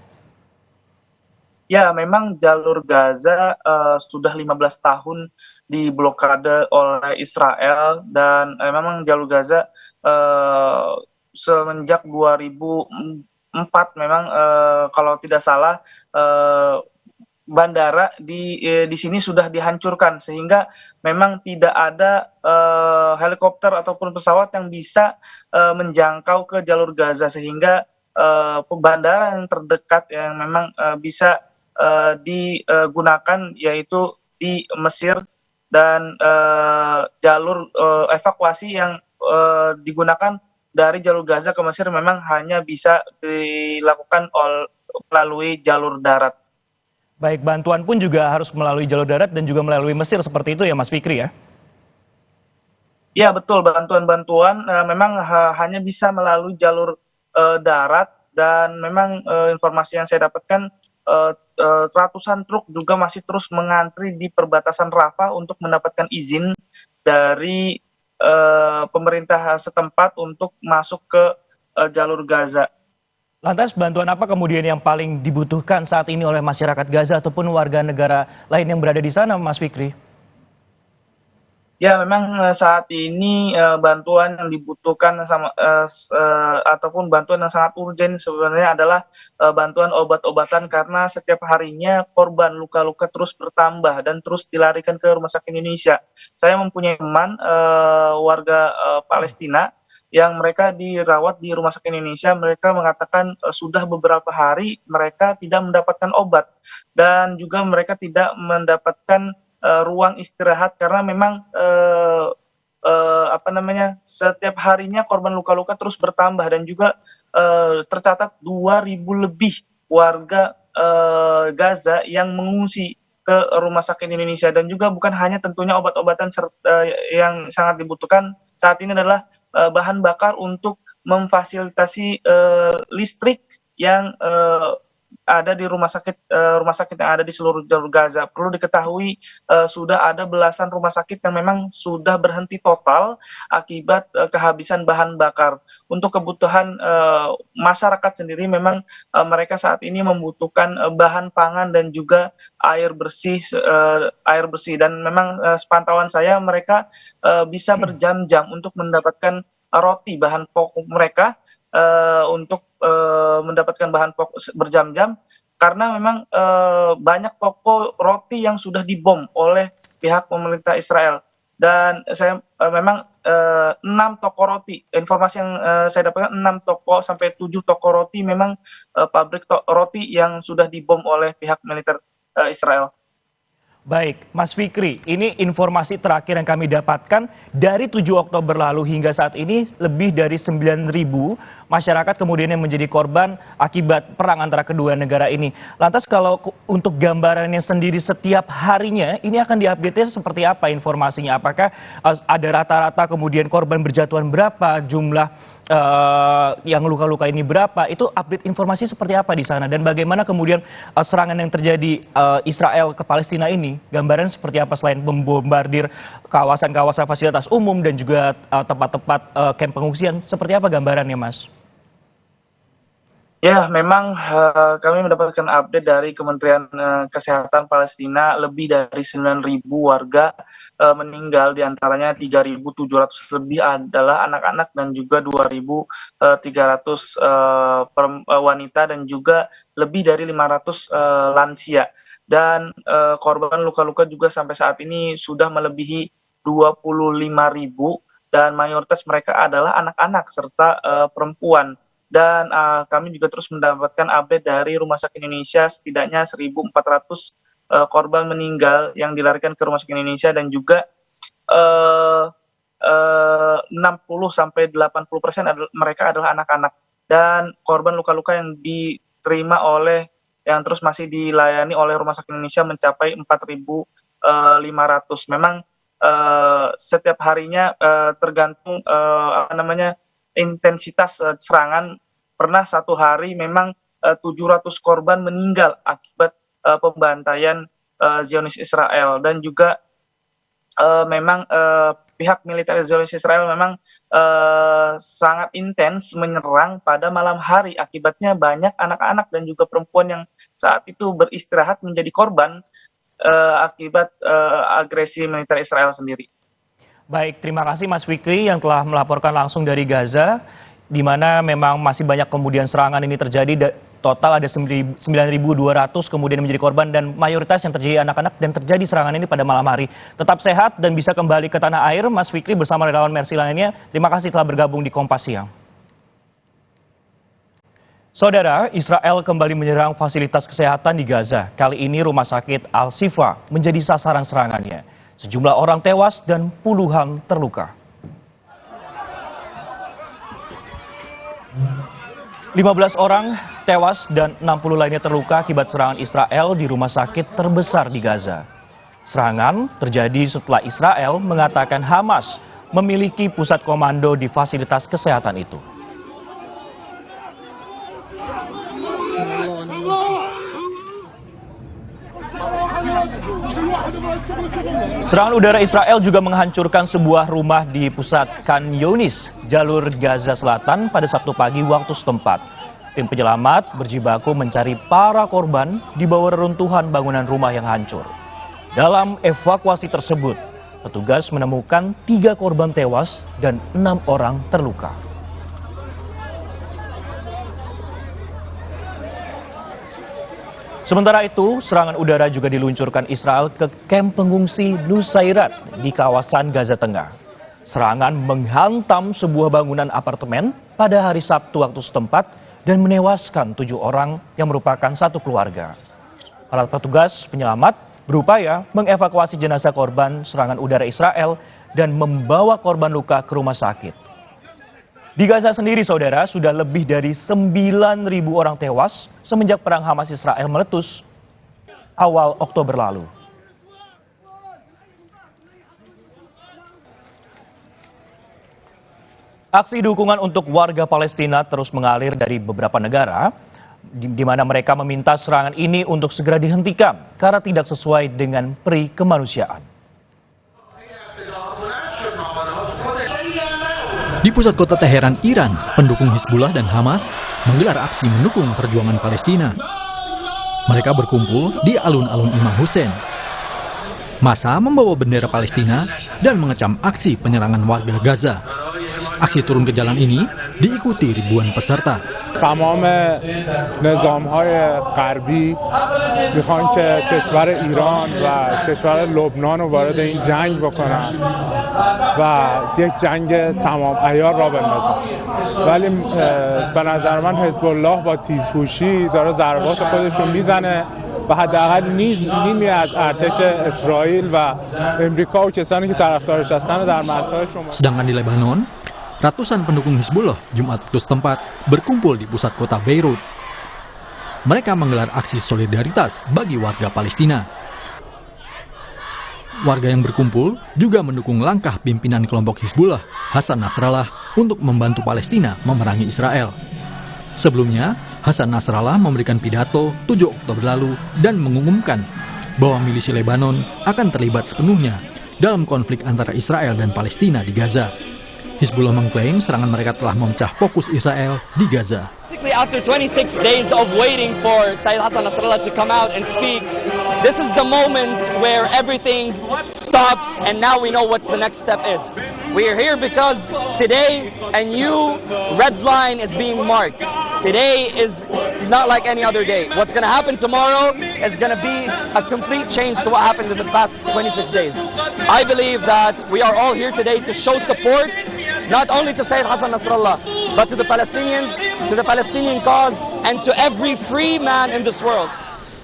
Speaker 1: Ya, memang jalur Gaza sudah 15 tahun diblokade oleh Israel, dan memang jalur Gaza semenjak 2004 memang kalau tidak salah bandara di sini sudah dihancurkan, sehingga memang tidak ada helikopter ataupun pesawat yang bisa menjangkau ke jalur Gaza, sehingga bandara yang terdekat yang memang bisa digunakan yaitu di Mesir, dan jalur evakuasi yang digunakan dari jalur Gaza ke Mesir memang hanya bisa dilakukan melalui jalur darat.
Speaker 2: Baik, bantuan pun juga harus melalui jalur darat dan juga melalui Mesir, seperti itu ya, Mas Fikri ya?
Speaker 1: Ya, betul, bantuan-bantuan memang hanya bisa melalui jalur darat, dan memang informasi yang saya dapatkan ratusan truk juga masih terus mengantri di perbatasan Rafah untuk mendapatkan izin dari pemerintah setempat untuk masuk ke jalur Gaza.
Speaker 2: Lantas bantuan apa kemudian yang paling dibutuhkan saat ini oleh masyarakat Gaza ataupun warga negara lain yang berada di sana, Mas Fikri?
Speaker 1: Ya, memang saat ini bantuan yang dibutuhkan ataupun bantuan yang sangat urgent sebenarnya adalah bantuan obat-obatan, karena setiap harinya korban luka-luka terus bertambah dan terus dilarikan ke Rumah Sakit Indonesia. Saya mempunyai teman warga Palestina yang mereka dirawat di Rumah Sakit Indonesia. Mereka mengatakan sudah beberapa hari mereka tidak mendapatkan obat, dan juga mereka tidak mendapatkan ruang istirahat, karena memang setiap harinya korban luka-luka terus bertambah, dan juga tercatat 2.000 lebih warga Gaza yang mengungsi ke Rumah Sakit Indonesia. Dan juga bukan hanya tentunya obat-obatan yang sangat dibutuhkan saat ini adalah bahan bakar untuk memfasilitasi listrik yang ada di rumah sakit yang ada di seluruh jalur Gaza. Perlu diketahui sudah ada belasan rumah sakit yang memang sudah berhenti total akibat kehabisan bahan bakar. Untuk kebutuhan masyarakat sendiri memang mereka saat ini membutuhkan bahan pangan dan juga air bersih dan memang sepantauan saya mereka bisa berjam-jam untuk mendapatkan roti bahan pokok mereka untuk mendapatkan bahan pokok berjam-jam karena memang banyak toko roti yang sudah dibom oleh pihak pemerintah Israel dan saya memang 6 toko roti, informasi yang saya dapatkan 6 toko sampai 7 toko roti memang pabrik roti yang sudah dibom oleh pihak militer Israel.
Speaker 2: Baik, Mas Fikri, ini informasi terakhir yang kami dapatkan dari 7 Oktober lalu hingga saat ini lebih dari 9.000 masyarakat kemudian yang menjadi korban akibat perang antara kedua negara ini. Lantas kalau untuk gambarannya sendiri setiap harinya ini akan diupdate seperti apa informasinya? Apakah ada rata-rata kemudian korban berjatuhan berapa, jumlah yang luka-luka ini berapa, itu update informasi seperti apa di sana dan bagaimana kemudian serangan yang terjadi Israel ke Palestina ini, gambaran seperti apa selain membombardir kawasan-kawasan fasilitas umum dan juga tempat-tempat kamp pengungsian, seperti apa gambarannya, Mas?
Speaker 1: Ya, memang kami mendapatkan update dari Kementerian Kesehatan Palestina lebih dari 9.000 warga meninggal, diantaranya 3.700 lebih adalah anak-anak dan juga 2.300 wanita dan juga lebih dari 500 lansia. Dan korban luka-luka juga sampai saat ini sudah melebihi 25.000 dan mayoritas mereka adalah anak-anak serta perempuan. Dan kami juga terus mendapatkan update dari Rumah Sakit Indonesia, setidaknya 1.400 korban meninggal yang dilarikan ke Rumah Sakit Indonesia dan juga 60-80% mereka adalah anak-anak. Dan korban luka-luka yang diterima yang terus masih dilayani oleh Rumah Sakit Indonesia mencapai 4.500. Memang setiap harinya tergantung intensitas serangan. Pernah satu hari memang 700 korban meninggal akibat pembantaian Zionis Israel dan juga memang pihak militer Zionis Israel memang sangat intens menyerang pada malam hari. Akibatnya banyak anak-anak dan juga perempuan yang saat itu beristirahat menjadi korban akibat agresi militer Israel sendiri.
Speaker 2: Baik, terima kasih Mas Fikri yang telah melaporkan langsung dari Gaza, di mana memang masih banyak kemudian serangan ini terjadi. Total ada 9.200 kemudian menjadi korban dan mayoritas yang terjadi anak-anak dan terjadi serangan ini pada malam hari. Tetap sehat dan bisa kembali ke tanah air, Mas Fikri bersama relawan Mercy lainnya. Terima kasih telah bergabung di Kompas Siang. Saudara, Israel kembali menyerang fasilitas kesehatan di Gaza. Kali ini Rumah Sakit Al-Shifa menjadi sasaran serangannya. Sejumlah orang tewas dan puluhan terluka. 15 orang tewas dan 60 lainnya terluka akibat serangan Israel di rumah sakit terbesar di Gaza. Serangan terjadi setelah Israel mengatakan Hamas memiliki pusat komando di fasilitas kesehatan itu. Serangan udara Israel juga menghancurkan sebuah rumah di pusat Khan Younis, jalur Gaza Selatan pada Sabtu pagi waktu setempat. Tim penyelamat berjibaku mencari para korban di bawah reruntuhan bangunan rumah yang hancur. Dalam evakuasi tersebut, petugas menemukan 3 korban tewas dan 6 orang terluka. Sementara itu, serangan udara juga diluncurkan Israel ke kamp pengungsi Nusairat di kawasan Gaza Tengah. Serangan menghantam sebuah bangunan apartemen pada hari Sabtu waktu setempat dan menewaskan 7 orang yang merupakan satu keluarga. Para petugas penyelamat berupaya mengevakuasi jenazah korban serangan udara Israel dan membawa korban luka ke rumah sakit. Di Gaza sendiri, saudara, sudah lebih dari 9.000 orang tewas semenjak perang Hamas Israel meletus awal Oktober lalu. Aksi dukungan untuk warga Palestina terus mengalir dari beberapa negara. di mana mereka meminta serangan ini untuk segera dihentikan karena tidak sesuai dengan peri kemanusiaan.
Speaker 3: Di pusat kota Teheran, Iran, pendukung Hizbullah dan Hamas menggelar aksi mendukung perjuangan Palestina. Mereka berkumpul di alun-alun Imam Hussein. Massa membawa bendera Palestina dan mengecam aksi penyerangan warga Gaza. Aksi turun ke jalan ini diikuti ribuan peserta.
Speaker 5: تمام نظام‌های غربی می‌خوان که کشور ایران و کشور لبنان رو وارد این جنگ بکنن و یک جنگ تمام عیار را بندازن. ولی به نظر من حزب الله با تیزهوشی داره ضربات خودش رو میزنه و حداقل نیمی از ارتش اسرائیل و امریکا و کسانی که طرفدارش هستن در مرزهای شمالی.
Speaker 3: Sedangkan di Lebanon, ratusan pendukung Hizbullah Jumat waktu setempat berkumpul di pusat kota Beirut. Mereka menggelar aksi solidaritas bagi warga Palestina. Warga yang berkumpul juga mendukung langkah pimpinan kelompok Hizbullah, Hasan Nasrallah, untuk membantu Palestina memerangi Israel. Sebelumnya, Hasan Nasrallah memberikan pidato 7 Oktober lalu dan mengumumkan bahwa milisi Lebanon akan terlibat sepenuhnya dalam konflik antara Israel dan Palestina di Gaza. Hizbullah mengklaim serangan mereka telah memecah fokus Israel di Gaza.
Speaker 6: After 26 days of waiting for Sayyid Hassan Nasrallah to come out and speak, this is the moment where everything stops and now we know what the next step is. We are here because today a new red line is being marked. Today is not like any other day. What's going to happen tomorrow is going to be a complete change to what happened in the past 26 days. I believe that we are all here today to show support not only to Sayyid Hassan Nasrallah, but to the Palestinians, to the Palestinian cause, and to every free man in this world.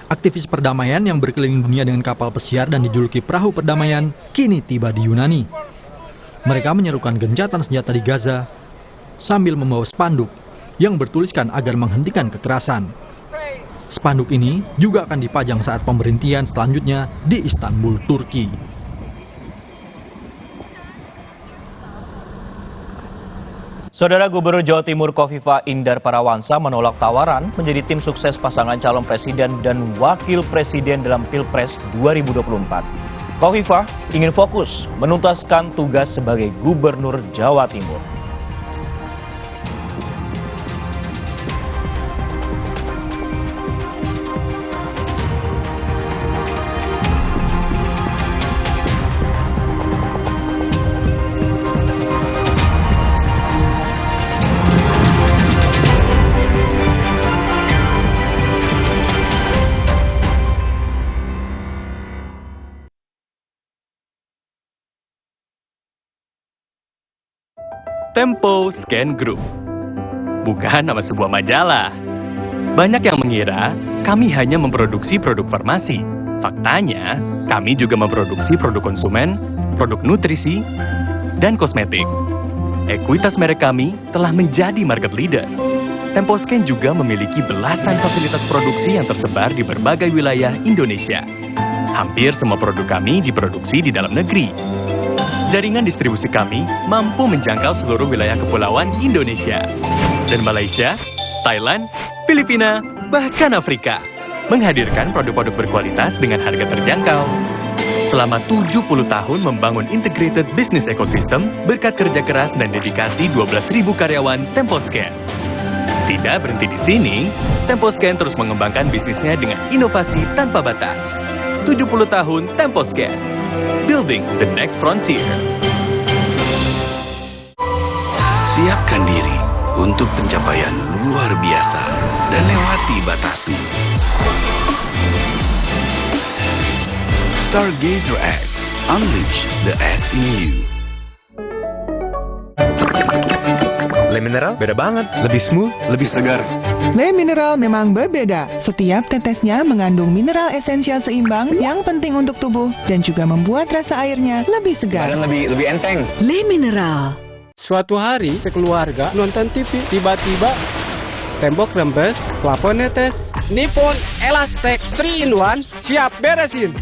Speaker 3: Aktivis perdamaian yang berkeliling dunia dengan kapal pesiar dan dijuluki perahu perdamaian kini tiba di Yunani. Mereka menyerukan gencatan senjata di Gaza sambil membawa spanduk yang bertuliskan agar menghentikan kekerasan. Spanduk ini juga akan dipajang saat pemberhentian selanjutnya di Istanbul, Turki.
Speaker 2: Saudara Gubernur Jawa Timur Khofifah Indar Parawansa menolak tawaran menjadi tim sukses pasangan calon presiden dan wakil presiden dalam Pilpres 2024. Khofifah ingin fokus menuntaskan tugas sebagai Gubernur Jawa Timur.
Speaker 22: Tempo Scan Group. Bukan nama sebuah majalah. Banyak yang mengira kami hanya memproduksi produk farmasi. Faktanya, kami juga memproduksi produk konsumen, produk nutrisi, dan kosmetik. Ekuitas merek kami telah menjadi market leader. Tempo Scan juga memiliki belasan fasilitas produksi yang tersebar di berbagai wilayah Indonesia. Hampir semua produk kami diproduksi di dalam negeri. Jaringan distribusi kami mampu menjangkau seluruh wilayah kepulauan Indonesia dan Malaysia, Thailand, Filipina, bahkan Afrika, menghadirkan produk-produk berkualitas dengan harga terjangkau. Selama 70 tahun membangun integrated business ecosystem berkat kerja keras dan dedikasi 12.000 karyawan Tempo Scan. Tidak berhenti di sini, Tempo Scan terus mengembangkan bisnisnya dengan inovasi tanpa batas. 70 tahun Tempo Scan. Building the next frontier.
Speaker 21: Siapkan diri untuk pencapaian luar biasa dan lewati batasmu. Stargazer X, unleash the X in you.
Speaker 7: Le Mineral beda banget, lebih smooth, lebih segar.
Speaker 24: Le Mineral memang berbeda. Setiap tetesnya mengandung mineral esensial seimbang yang penting untuk tubuh dan juga membuat rasa airnya lebih segar.
Speaker 7: Dan lebih enteng.
Speaker 24: Le Mineral.
Speaker 8: Suatu hari sekeluarga nonton TV, tiba-tiba tembok rembes, plafon netes. Nippon Elastex 3-in-1 siap beresin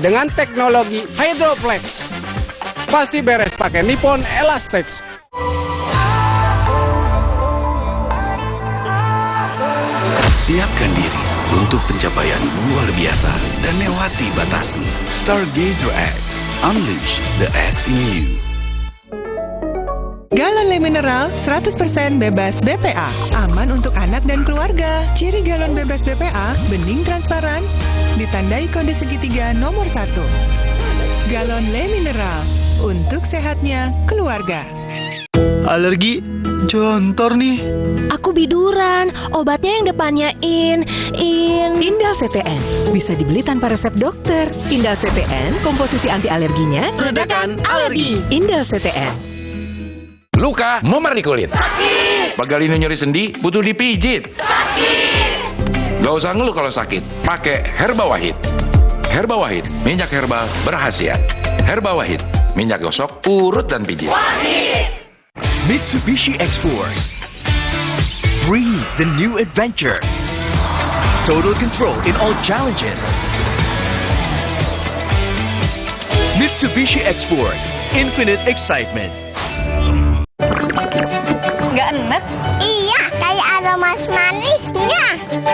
Speaker 8: dengan teknologi Hydroplex. Pasti beres pakai Nippon Elastex.
Speaker 21: Siapkan diri untuk pencapaian luar biasa dan lewati batasmu. Stargazer X, unleash the X in you.
Speaker 24: Galon Le Mineral 100% bebas BPA. Aman untuk anak dan keluarga. Ciri galon bebas BPA, bening transparan, ditandai kode segitiga nomor 1. Galon Le Mineral, untuk sehatnya keluarga.
Speaker 4: Alergi, jontor nih.
Speaker 19: Aku biduran, obatnya yang depannya Indal CTN. Bisa dibeli tanpa resep dokter. Indal CTN, komposisi anti alerginya
Speaker 27: Redakan alergi.
Speaker 19: Indal CTN.
Speaker 7: Luka, memar di kulit.
Speaker 27: Sakit.
Speaker 7: Pegalinu nyeri sendi, butuh dipijit.
Speaker 27: Sakit.
Speaker 7: Gak usah ngeluh kalau sakit, pakai Herba Wahid. Herba Wahid, minyak herbal berkhasiat. Herba Wahid, minyak gosok, urut dan pijit.
Speaker 27: Wahid.
Speaker 20: Mitsubishi X-Force. Breathe the new adventure. Total control in all challenges. Mitsubishi X-Force. Infinite excitement.
Speaker 25: Nggak enak?
Speaker 9: Iya, kayak aroma manisnya.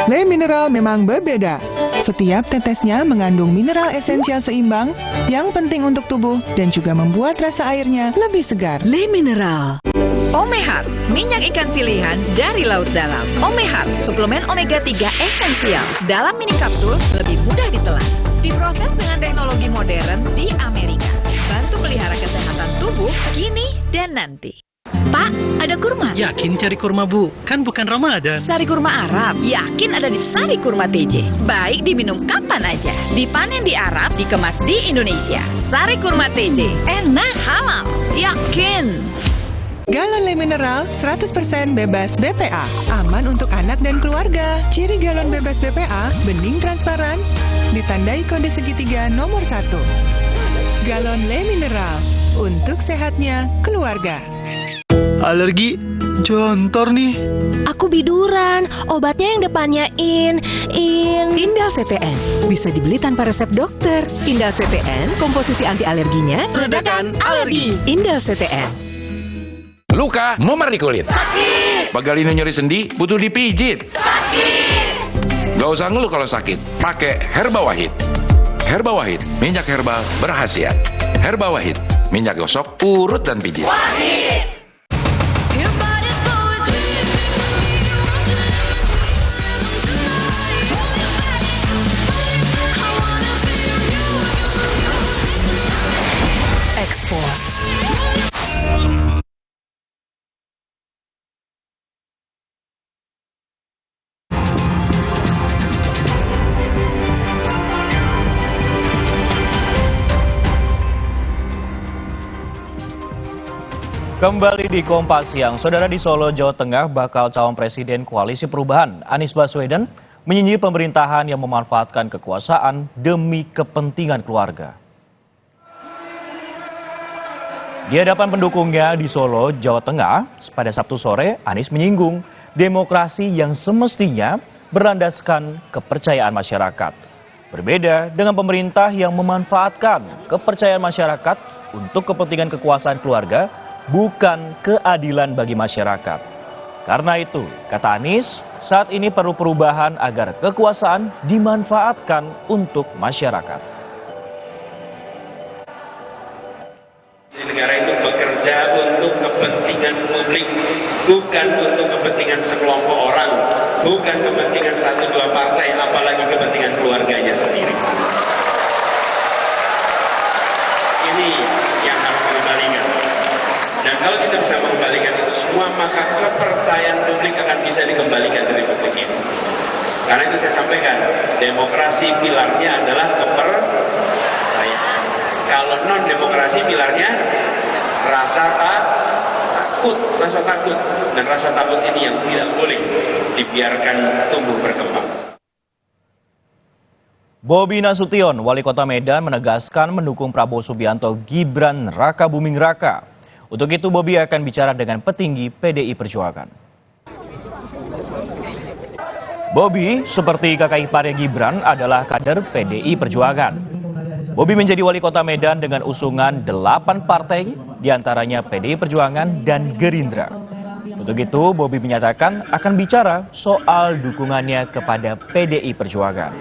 Speaker 24: Le Mineral memang berbeda. Setiap tetesnya mengandung mineral esensial seimbang yang penting untuk tubuh dan juga membuat rasa airnya lebih segar.
Speaker 25: Le Mineral. Omehar, minyak ikan pilihan dari laut dalam. Omehar, suplemen omega 3 esensial. Dalam mini kapsul, lebih mudah ditelan. Diproses dengan teknologi modern di Amerika. Bantu pelihara kesehatan tubuh kini dan nanti. Pak, ada kurma?
Speaker 26: Yakin cari kurma, Bu? Kan bukan Ramadan.
Speaker 25: Sari kurma Arab? Yakin ada di Sari Kurma TJ. Baik diminum kapan aja. Dipanen di Arab, dikemas di Indonesia. Sari Kurma TJ. Enak, halal. Yakin.
Speaker 24: Galon Le Mineral 100% bebas BPA. Aman untuk anak dan keluarga. Ciri galon bebas BPA, bening transparan, ditandai kode segitiga nomor 1. Galon Le Mineral, untuk sehatnya keluarga.
Speaker 4: Alergi, jontor nih.
Speaker 19: Aku biduran, obatnya yang depannya Indal CTN. Bisa dibeli tanpa resep dokter. Indal CTN, komposisi anti alerginya
Speaker 27: Redakan alergi.
Speaker 19: Indal CTN.
Speaker 7: Luka, memar di kulit.
Speaker 27: Sakit.
Speaker 7: Pegalinu nyeri sendi, butuh dipijit.
Speaker 27: Sakit.
Speaker 7: Gak usah ngeluh kalau sakit, pakai Herba Wahid. Herba Wahid, minyak herbal berkhasiat. Herba Wahid, minyak gosok, urut dan pijit.
Speaker 27: Wahid.
Speaker 25: X-Force.
Speaker 2: Kembali di Kompas Siang, Saudara, di Solo, Jawa Tengah, bakal calon presiden Koalisi Perubahan Anies Baswedan menyindir pemerintahan yang memanfaatkan kekuasaan demi kepentingan keluarga. Di hadapan pendukungnya di Solo, Jawa Tengah, pada Sabtu sore, Anies menyinggung demokrasi yang semestinya berlandaskan kepercayaan masyarakat. Berbeda dengan pemerintah yang memanfaatkan kepercayaan masyarakat untuk kepentingan kekuasaan keluarga, bukan keadilan bagi masyarakat. Karena itu, kata Anies, saat ini perlu perubahan agar kekuasaan dimanfaatkan untuk masyarakat.
Speaker 10: Negara itu bekerja untuk kepentingan publik, bukan untuk kepentingan sekelompok orang, bukan kepentingan 1-2 partai, apalagi kepentingan keluarganya sendiri. Ini yang harus dikembalikan. Dan kalau kita bisa mengembalikan itu semua, maka kepercayaan publik akan bisa dikembalikan dari publik ini. Karena itu saya sampaikan, demokrasi pilarnya adalah kepercayaan. Kalau non-demokrasi pilarnya rasa takut. Dan rasa takut ini yang tidak boleh dibiarkan tumbuh berkembang.
Speaker 2: Bobi Nasution, Wali Kota Medan, menegaskan mendukung Prabowo Subianto Gibran Raka Buming Raka. Untuk itu, Bobi akan bicara dengan petinggi PDI Perjuangan. Bobi, seperti kakak iparnya Gibran, adalah kader PDI Perjuangan. Bobi menjadi wali kota Medan dengan usungan 8 partai, diantaranya PDI Perjuangan dan Gerindra. Untuk itu, Bobi menyatakan akan bicara soal dukungannya kepada PDI Perjuangan.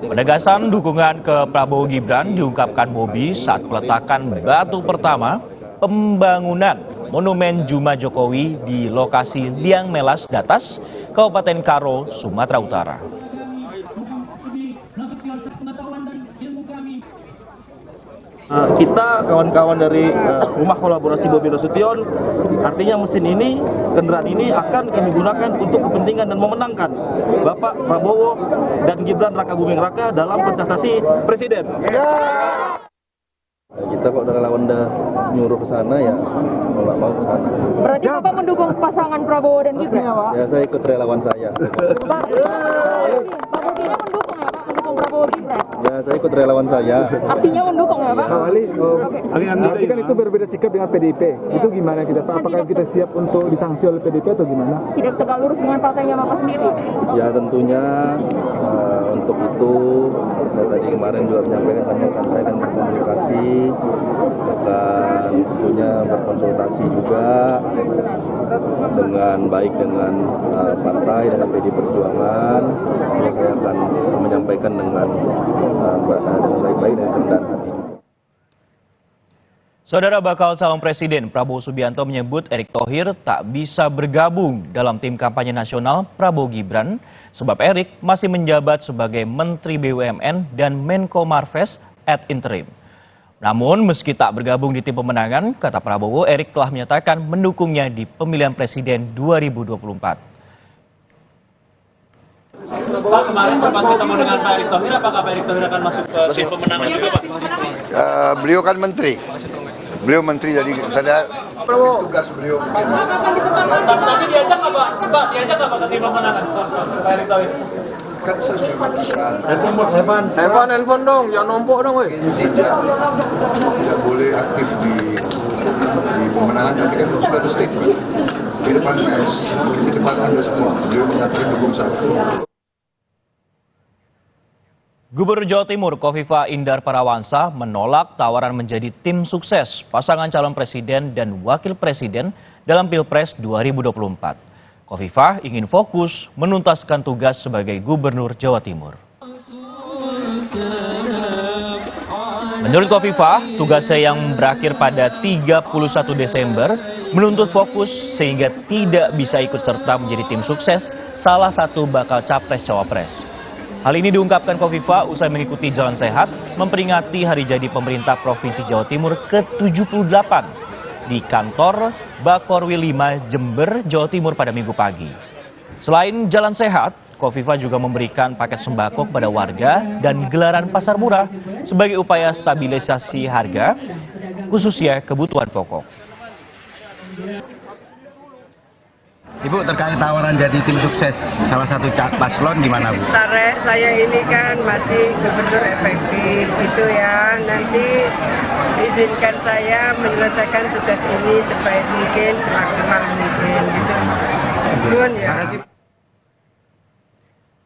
Speaker 2: Penegasan dukungan ke Prabowo Gibran diungkapkan Bobi saat peletakan batu pertama pembangunan Monumen Juma Jokowi di lokasi Liang Melas Datas, Kabupaten Karo, Sumatera Utara.
Speaker 11: Kita kawan-kawan dari Rumah Kolaborasi Bobi Nasution, artinya mesin ini, kendaraan ini akan kami gunakan untuk kepentingan dan memenangkan Bapak Prabowo dan Gibran Rakabuming Raka dalam kontestasi presiden. Kita kok dari lawan nyuruh ke sana ya, kalau nggak mau ke sana.
Speaker 12: Berarti Bapak mendukung pasangan Prabowo dan Gibran ya, Pak?
Speaker 11: Ya, saya ikut relawan saya.
Speaker 12: Pak Bobinya mendukung ya, Pak? Mendukung Prabowo Gibran?
Speaker 11: Ya, saya ikut relawan saya.
Speaker 12: Artinya mendukung ya, Pak?
Speaker 13: Nanti kan itu berbeda sikap dengan PDIP. Itu gimana kita, Pak? Apakah kita siap untuk disanksi oleh PDIP atau gimana?
Speaker 12: Tidak tegak lurus dengan partainya Bapak sendiri?
Speaker 11: Ya, tentunya untuk itu saya tadi kemarin juga menyampaikan, saya akan berkomunikasi, akan tentunya berkonsultasi juga dengan baik dengan partai, dengan PDI Perjuangan. Saya akan menyampaikan dengan baik-baik dan kerendahan hati.
Speaker 2: Saudara bakal calon presiden Prabowo Subianto menyebut Erick Thohir tak bisa bergabung dalam tim kampanye nasional Prabowo Gibran sebab Erick masih menjabat sebagai Menteri BUMN dan Menko Marves ad interim. Namun meski tak bergabung di tim pemenangan, kata Prabowo, Erick telah menyatakan mendukungnya di pemilihan presiden 2024.
Speaker 14: Pak, kemarin sempat ketemu dengan Pak Erick Thohir, apakah Pak Erick Thohir akan masuk ke tim pemenangan juga, Pak?
Speaker 15: Beliau kan menteri. Beliau menteri, jadi saya tugas beliau.
Speaker 14: Tapi diajak nggak, Pak? Diajak nggak, Pak, ke tim pemenangan, Pak Erick Thohir?
Speaker 15: Kan saya sudah mengatakan.
Speaker 14: Handphone dong, jangan numpuk dong, weh.
Speaker 15: Tidak boleh aktif di pemenangan, tapi kan sudah ada statement. Di depan pers, di depan Anda semua, beliau menyatakan dukung saya.
Speaker 2: Gubernur Jawa Timur Kofifa Indar Parawansa menolak tawaran menjadi tim sukses pasangan calon presiden dan wakil presiden dalam Pilpres 2024. Kofifa ingin fokus menuntaskan tugas sebagai Gubernur Jawa Timur. Menurut Kofifa, tugasnya yang berakhir pada 31 Desember menuntut fokus sehingga tidak bisa ikut serta menjadi tim sukses salah satu bakal capres-cawapres. Hal ini diungkapkan Kofifa usai mengikuti Jalan Sehat memperingati Hari Jadi Pemerintah Provinsi Jawa Timur ke-78 di kantor Bakorwil 5 Jember, Jawa Timur pada Minggu pagi. Selain Jalan Sehat, Kofifa juga memberikan paket sembako kepada warga dan gelaran pasar murah sebagai upaya stabilisasi harga, khususnya kebutuhan pokok.
Speaker 16: Ibu, terkait tawaran jadi tim sukses salah satu paslon gimana, Bu?
Speaker 17: Saya ini kan masih gubernur efektif gitu ya. Nanti izinkan saya menyelesaikan tugas ini sebaik mungkin, semaksimal mungkin gitu. Sun ya.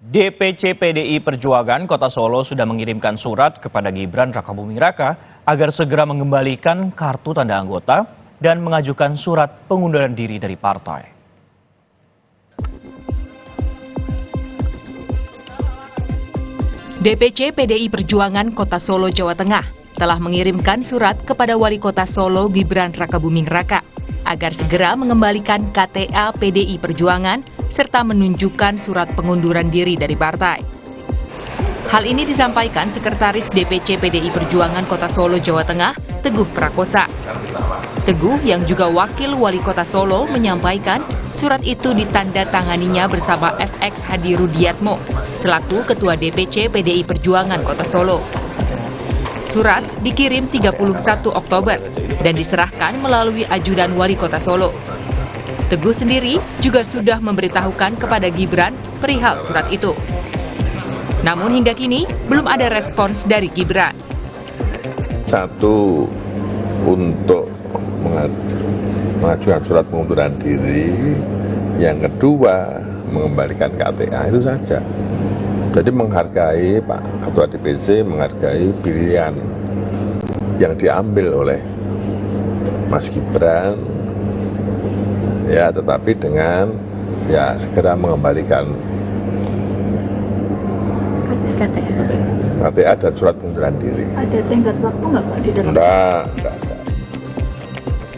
Speaker 2: DPC PDI Perjuangan Kota Solo sudah mengirimkan surat kepada Gibran Rakabuming Raka agar segera mengembalikan kartu tanda anggota dan mengajukan surat pengunduran diri dari partai.
Speaker 25: DPC PDI Perjuangan Kota Solo, Jawa Tengah telah mengirimkan surat kepada Wali Kota Solo Gibran Rakabuming Raka agar segera mengembalikan KTA PDI Perjuangan serta menunjukkan surat pengunduran diri dari partai. Hal ini disampaikan Sekretaris DPC PDI Perjuangan Kota Solo, Jawa Tengah, Teguh Prakosa. Teguh yang juga Wakil Wali Kota Solo menyampaikan surat itu ditandatanganinya bersama FX Hadi Rudiatmo selaku Ketua DPC PDI Perjuangan Kota Solo. Surat dikirim 31 Oktober dan diserahkan melalui ajudan Wali Kota Solo. Teguh sendiri juga sudah memberitahukan kepada Gibran perihal surat itu. Namun hingga kini belum ada respons dari Gibran.
Speaker 18: Satu, untuk mengajukan surat pengunduran diri. Yang kedua, mengembalikan KTA, itu saja. Jadi menghargai Pak Ketua DPC, menghargai pilihan yang diambil oleh Mas Gibran ya, tetapi dengan ya segera mengembalikan KTA dan surat pengunduran diri.
Speaker 12: Ada tenggat waktu nggak Pak di dalam?
Speaker 18: Enggak.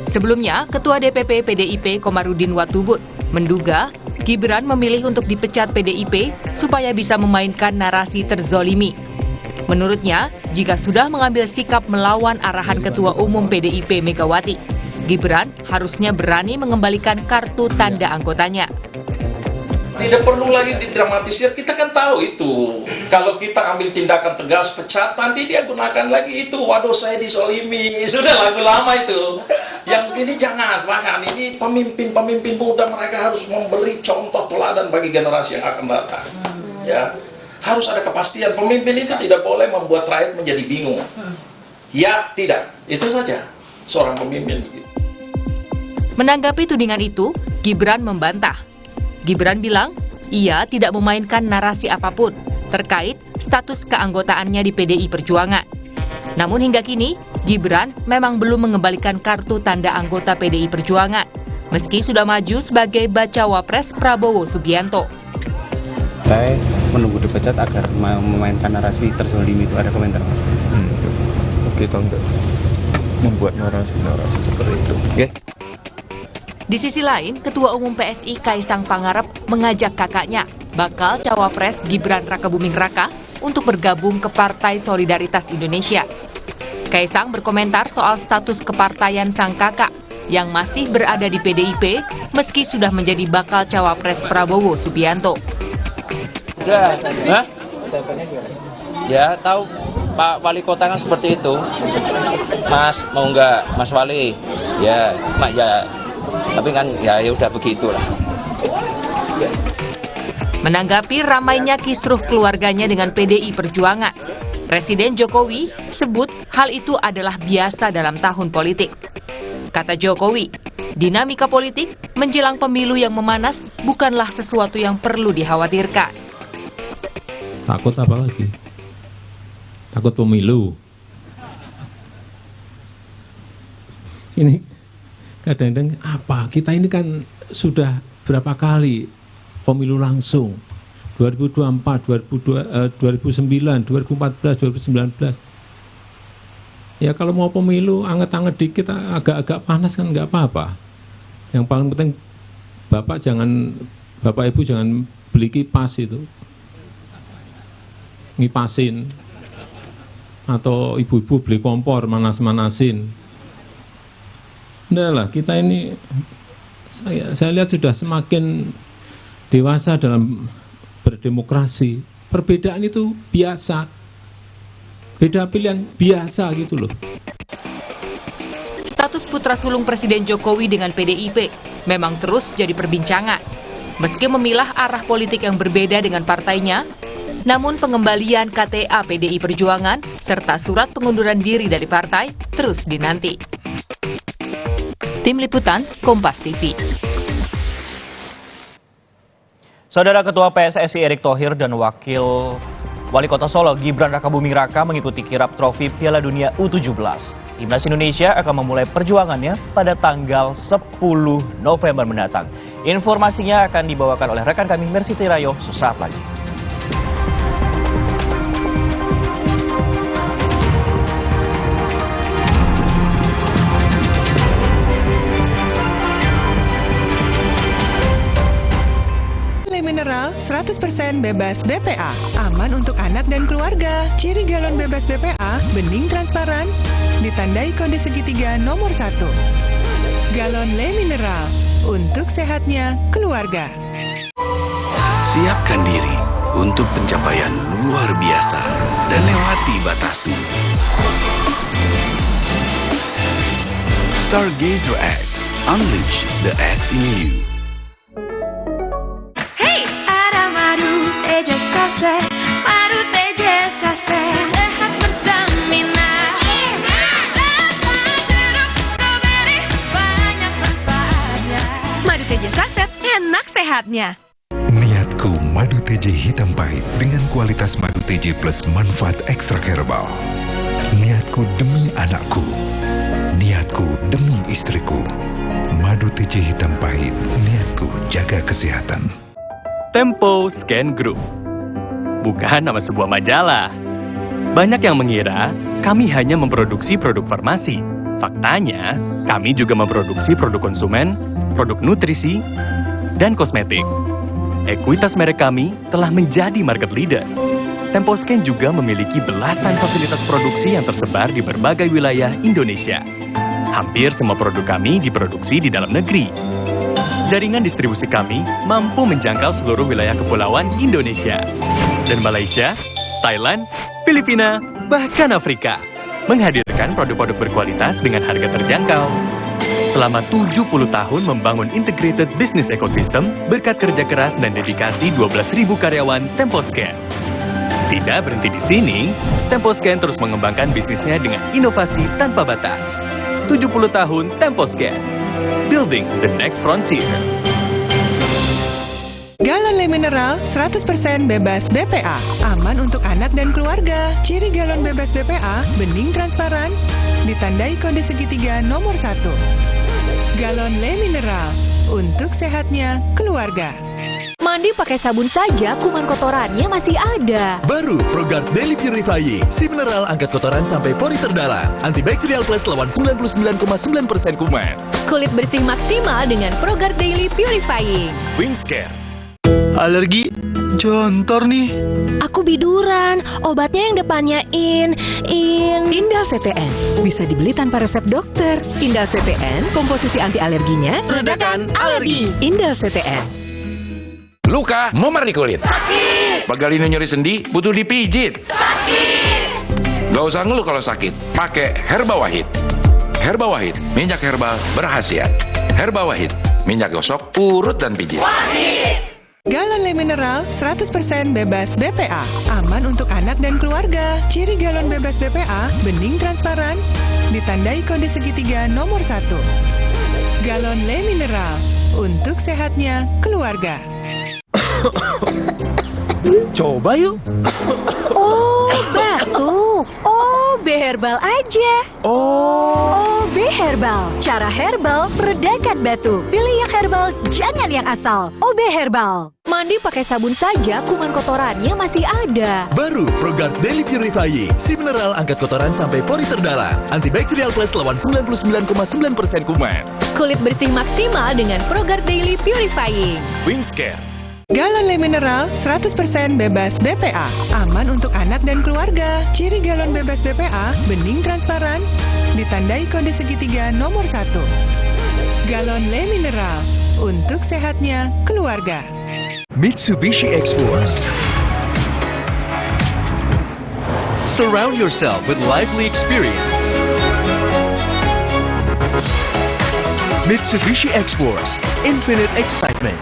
Speaker 25: Sebelumnya, Ketua DPP PDIP Komarudin Watubun menduga Gibran memilih untuk dipecat PDIP supaya bisa memainkan narasi terzolimi. Menurutnya, jika sudah mengambil sikap melawan arahan Ketua Umum PDIP Megawati, Gibran harusnya berani mengembalikan kartu tanda anggotanya.
Speaker 1: Tidak perlu lagi didramatisir, kita kan tahu itu. Kalau kita ambil tindakan tegas, pecat, nanti dia gunakan lagi itu. Waduh, saya disolimi. Sudah lagu lama itu. Yang ini jangan, bahkan ini pemimpin-pemimpin muda, mereka harus memberi contoh teladan bagi generasi yang akan datang. Ya, harus ada kepastian. Pemimpin itu tidak boleh membuat rakyat menjadi bingung. Ya, tidak. Itu saja seorang pemimpin.
Speaker 25: Menanggapi tudingan itu, Gibran membantah. Gibran bilang, ia tidak memainkan narasi apapun terkait status keanggotaannya di PDI Perjuangan. Namun hingga kini, Gibran memang belum mengembalikan kartu tanda anggota PDI Perjuangan, meski sudah maju sebagai bacawa pres Prabowo Subianto.
Speaker 3: Saya menunggu dipecat agar memainkan narasi terzolimi, itu ada komentar Mas?
Speaker 5: Kita enggak membuat narasi-narasi seperti itu. Okay.
Speaker 25: Di sisi lain, Ketua Umum PSI Kaisang Pangarep mengajak kakaknya, bakal cawapres Gibran Rakabuming Raka, untuk bergabung ke Partai Solidaritas Indonesia. Kaisang berkomentar soal status kepartaian sang kakak yang masih berada di PDIP meski sudah menjadi bakal cawapres Prabowo Subianto.
Speaker 14: Udah, hah? Ya tahu Pak Wali Kota kan seperti itu. Mas mau nggak, Mas Wali? Ya, mak ya. Tapi kan ya udah begitulah.
Speaker 25: Menanggapi ramainya kisruh keluarganya dengan PDI Perjuangan, Presiden Jokowi sebut hal itu adalah biasa dalam tahun politik. Kata Jokowi, dinamika politik menjelang pemilu yang memanas bukanlah sesuatu yang perlu dikhawatirkan.
Speaker 6: Takut apa lagi? Takut pemilu. Ini kadang-kadang apa? Kita ini kan sudah berapa kali pemilu langsung, 2024, 2009, 2014, 2019. Ya kalau mau pemilu anget-anget dikit, agak-agak panas kan nggak apa-apa. Yang paling penting Bapak Ibu jangan beli kipas itu, ngipasin, atau ibu-ibu beli kompor manas-manasin. Nah lah, kita ini saya lihat sudah semakin dewasa dalam berdemokrasi. Perbedaan itu biasa, beda pilihan biasa gitu loh.
Speaker 25: Status putra sulung Presiden Jokowi dengan PDIP memang terus jadi perbincangan. Meski memilah arah politik yang berbeda dengan partainya, namun pengembalian KTA PDI Perjuangan serta surat pengunduran diri dari partai terus dinanti. Tim Liputan, Kompas TV.
Speaker 2: Saudara Ketua PSSI Erick Thohir dan Wakil Wali Kota Solo Gibran Rakabuming Raka mengikuti kirap trofi Piala Dunia U17. Timnas Indonesia akan memulai perjuangannya pada tanggal 10 November mendatang. Informasinya akan dibawakan oleh rekan kami Mercy Tirayo sesaat lagi.
Speaker 24: Mineral 100% bebas BPA, aman untuk anak dan keluarga. Ciri galon bebas BPA, bening transparan, ditandai kode segitiga nomor 1. Galon Le Mineral, untuk sehatnya keluarga.
Speaker 21: Siapkan diri untuk pencapaian luar biasa dan lewati batasmu. Stargazer X, unleash the X in you.
Speaker 27: Madu Teja Sase, sehat berstamina. Banyak manfaatnya.
Speaker 19: Madu Teja Saset, enak sehatnya.
Speaker 8: Niatku madu TJ hitam pahit dengan kualitas madu TJ plus manfaat ekstra herbal. Niatku demi anakku. Niatku demi istriku. Madu TJ hitam pahit, niatku jaga kesehatan.
Speaker 4: Tempo Scan Group. Bukan nama sebuah majalah. Banyak yang mengira kami hanya memproduksi produk farmasi. Faktanya, kami juga memproduksi produk konsumen, produk nutrisi, dan kosmetik. Ekuitas merek kami telah menjadi market leader. Temposcan juga memiliki belasan fasilitas produksi yang tersebar di berbagai wilayah Indonesia. Hampir semua produk kami diproduksi di dalam negeri. Jaringan distribusi kami mampu menjangkau seluruh wilayah kepulauan Indonesia. Dan Malaysia, Thailand, Filipina, bahkan Afrika. Menghadirkan produk-produk berkualitas dengan harga terjangkau. Selama 70 tahun membangun integrated business ecosystem berkat kerja keras dan dedikasi 12.000 karyawan Temposcan. Tidak berhenti di sini, Temposcan terus mengembangkan bisnisnya dengan inovasi tanpa batas. 70 tahun Temposcan, building the next frontier.
Speaker 24: Galon Le Mineral 100% bebas BPA, aman untuk anak dan keluarga. Ciri galon bebas BPA, bening transparan, ditandai kode segitiga nomor 1. Galon Le Mineral, untuk sehatnya keluarga.
Speaker 19: Mandi pakai sabun saja, kuman kotorannya masih ada.
Speaker 7: Baru ProGuard Daily Purifying, si mineral angkat kotoran sampai pori terdalam. Antibakterial plus lawan 99,9% kuman.
Speaker 19: Kulit bersih maksimal dengan ProGuard Daily Purifying.
Speaker 7: Wingscare.
Speaker 9: Alergi, jontor nih.
Speaker 19: Aku biduran, obatnya yang depannya Indal CTN. Bisa dibeli tanpa resep dokter. Indal CTN, komposisi anti alerginya
Speaker 7: redakan alergi.
Speaker 19: Indal CTN.
Speaker 20: Luka, memar di kulit.
Speaker 19: Sakit.
Speaker 20: Pegal ini nyeri sendi, butuh dipijit.
Speaker 19: Sakit.
Speaker 20: Gak usah ngeluh kalau sakit, pakai Herba Wahid. Herba Wahid, minyak herbal berkhasiat. Herba Wahid, minyak gosok, urut dan pijit.
Speaker 24: Wahid. Galon Le Mineral 100% bebas BPA, aman untuk anak dan keluarga. Ciri galon bebas BPA, bening transparan, ditandai kode segitiga nomor 1. Galon Le Mineral, untuk sehatnya keluarga.
Speaker 7: Coba yuk.
Speaker 19: Oh, batuk. OB Herbal aja. OB Herbal. Cara herbal meredakan batuk. Pilih yang herbal, jangan yang asal. OB Herbal. Mandi pakai sabun saja, kuman kotorannya masih ada.
Speaker 7: Baru ProGuard Daily Purifying, si mineral angkat kotoran sampai pori terdalam. Antibakterial plus lawan 99,9% kuman.
Speaker 19: Kulit bersih maksimal dengan ProGuard Daily Purifying.
Speaker 7: Wingscare.
Speaker 24: Galon Le Mineral 100% bebas BPA, aman untuk anak dan keluarga. Ciri galon bebas BPA, bening transparan, ditandai kode segitiga nomor 1. Galon Le Mineral, untuk sehatnya keluarga.
Speaker 7: Mitsubishi X-Force. Surround yourself with lively experience. Mitsubishi X-Force, infinite excitement.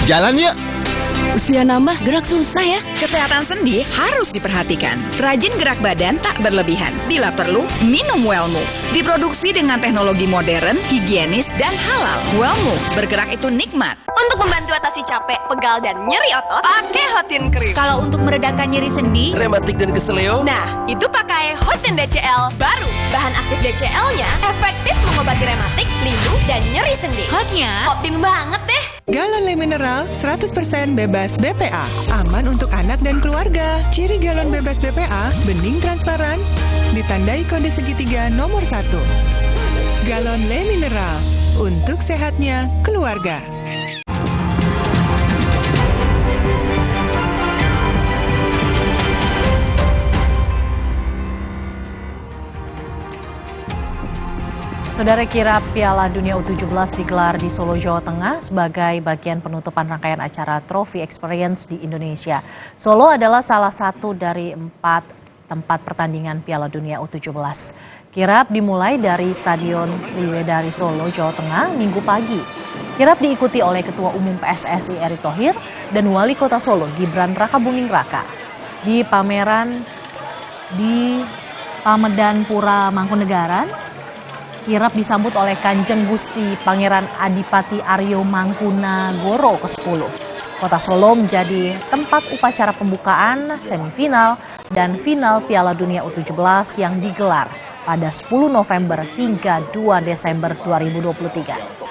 Speaker 27: Jalan yuk.
Speaker 19: Usia nambah, gerak susah ya.
Speaker 25: Kesehatan sendi harus diperhatikan. Rajin gerak badan tak berlebihan. Bila perlu, minum Wellmove. Diproduksi dengan teknologi modern, higienis, dan halal. Wellmove, bergerak itu nikmat.
Speaker 19: Untuk membantu atasi capek, pegal, dan nyeri otot, pakai Hotin Cream. Kalau untuk meredakan nyeri sendi,
Speaker 7: rematik dan keseleo,
Speaker 19: nah, itu pakai Hotin DCL baru. Bahan aktif DCL-nya efektif mengobati rematik, linu, dan nyeri sendi. Hotnya, Hotin banget deh.
Speaker 24: Galon Le Mineral 100% bebas BPA, aman untuk anak dan keluarga. Ciri galon bebas BPA, bening transparan, ditandai kode segitiga nomor 1. Galon Le Mineral, untuk sehatnya keluarga.
Speaker 22: Saudara, kirap Piala Dunia U17 digelar di Solo, Jawa Tengah sebagai bagian penutupan rangkaian acara Trophy Experience di Indonesia. Solo adalah salah satu dari 4 tempat pertandingan Piala Dunia U17. Kirap dimulai dari Stadion Sriwedari Solo, Jawa Tengah, Minggu pagi. Kirap diikuti oleh Ketua Umum PSSI Erick Thohir dan Wali Kota Solo Gibran Rakabuming Raka. Di pameran di Pamedan Pura Mangkunegaran, kirap disambut oleh Kanjeng Gusti Pangeran Adipati Aryo Mangkunagoro ke-10. Kota Solo menjadi tempat upacara pembukaan, semifinal, dan final Piala Dunia U17 yang digelar pada 10 November hingga 2 Desember 2023.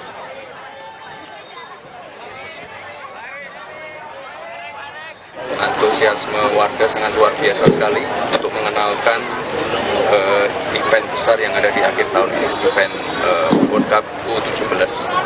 Speaker 5: Antusiasme warga sangat luar biasa sekali untuk mengenalkan event besar yang ada di akhir tahun ini, event World Cup U17.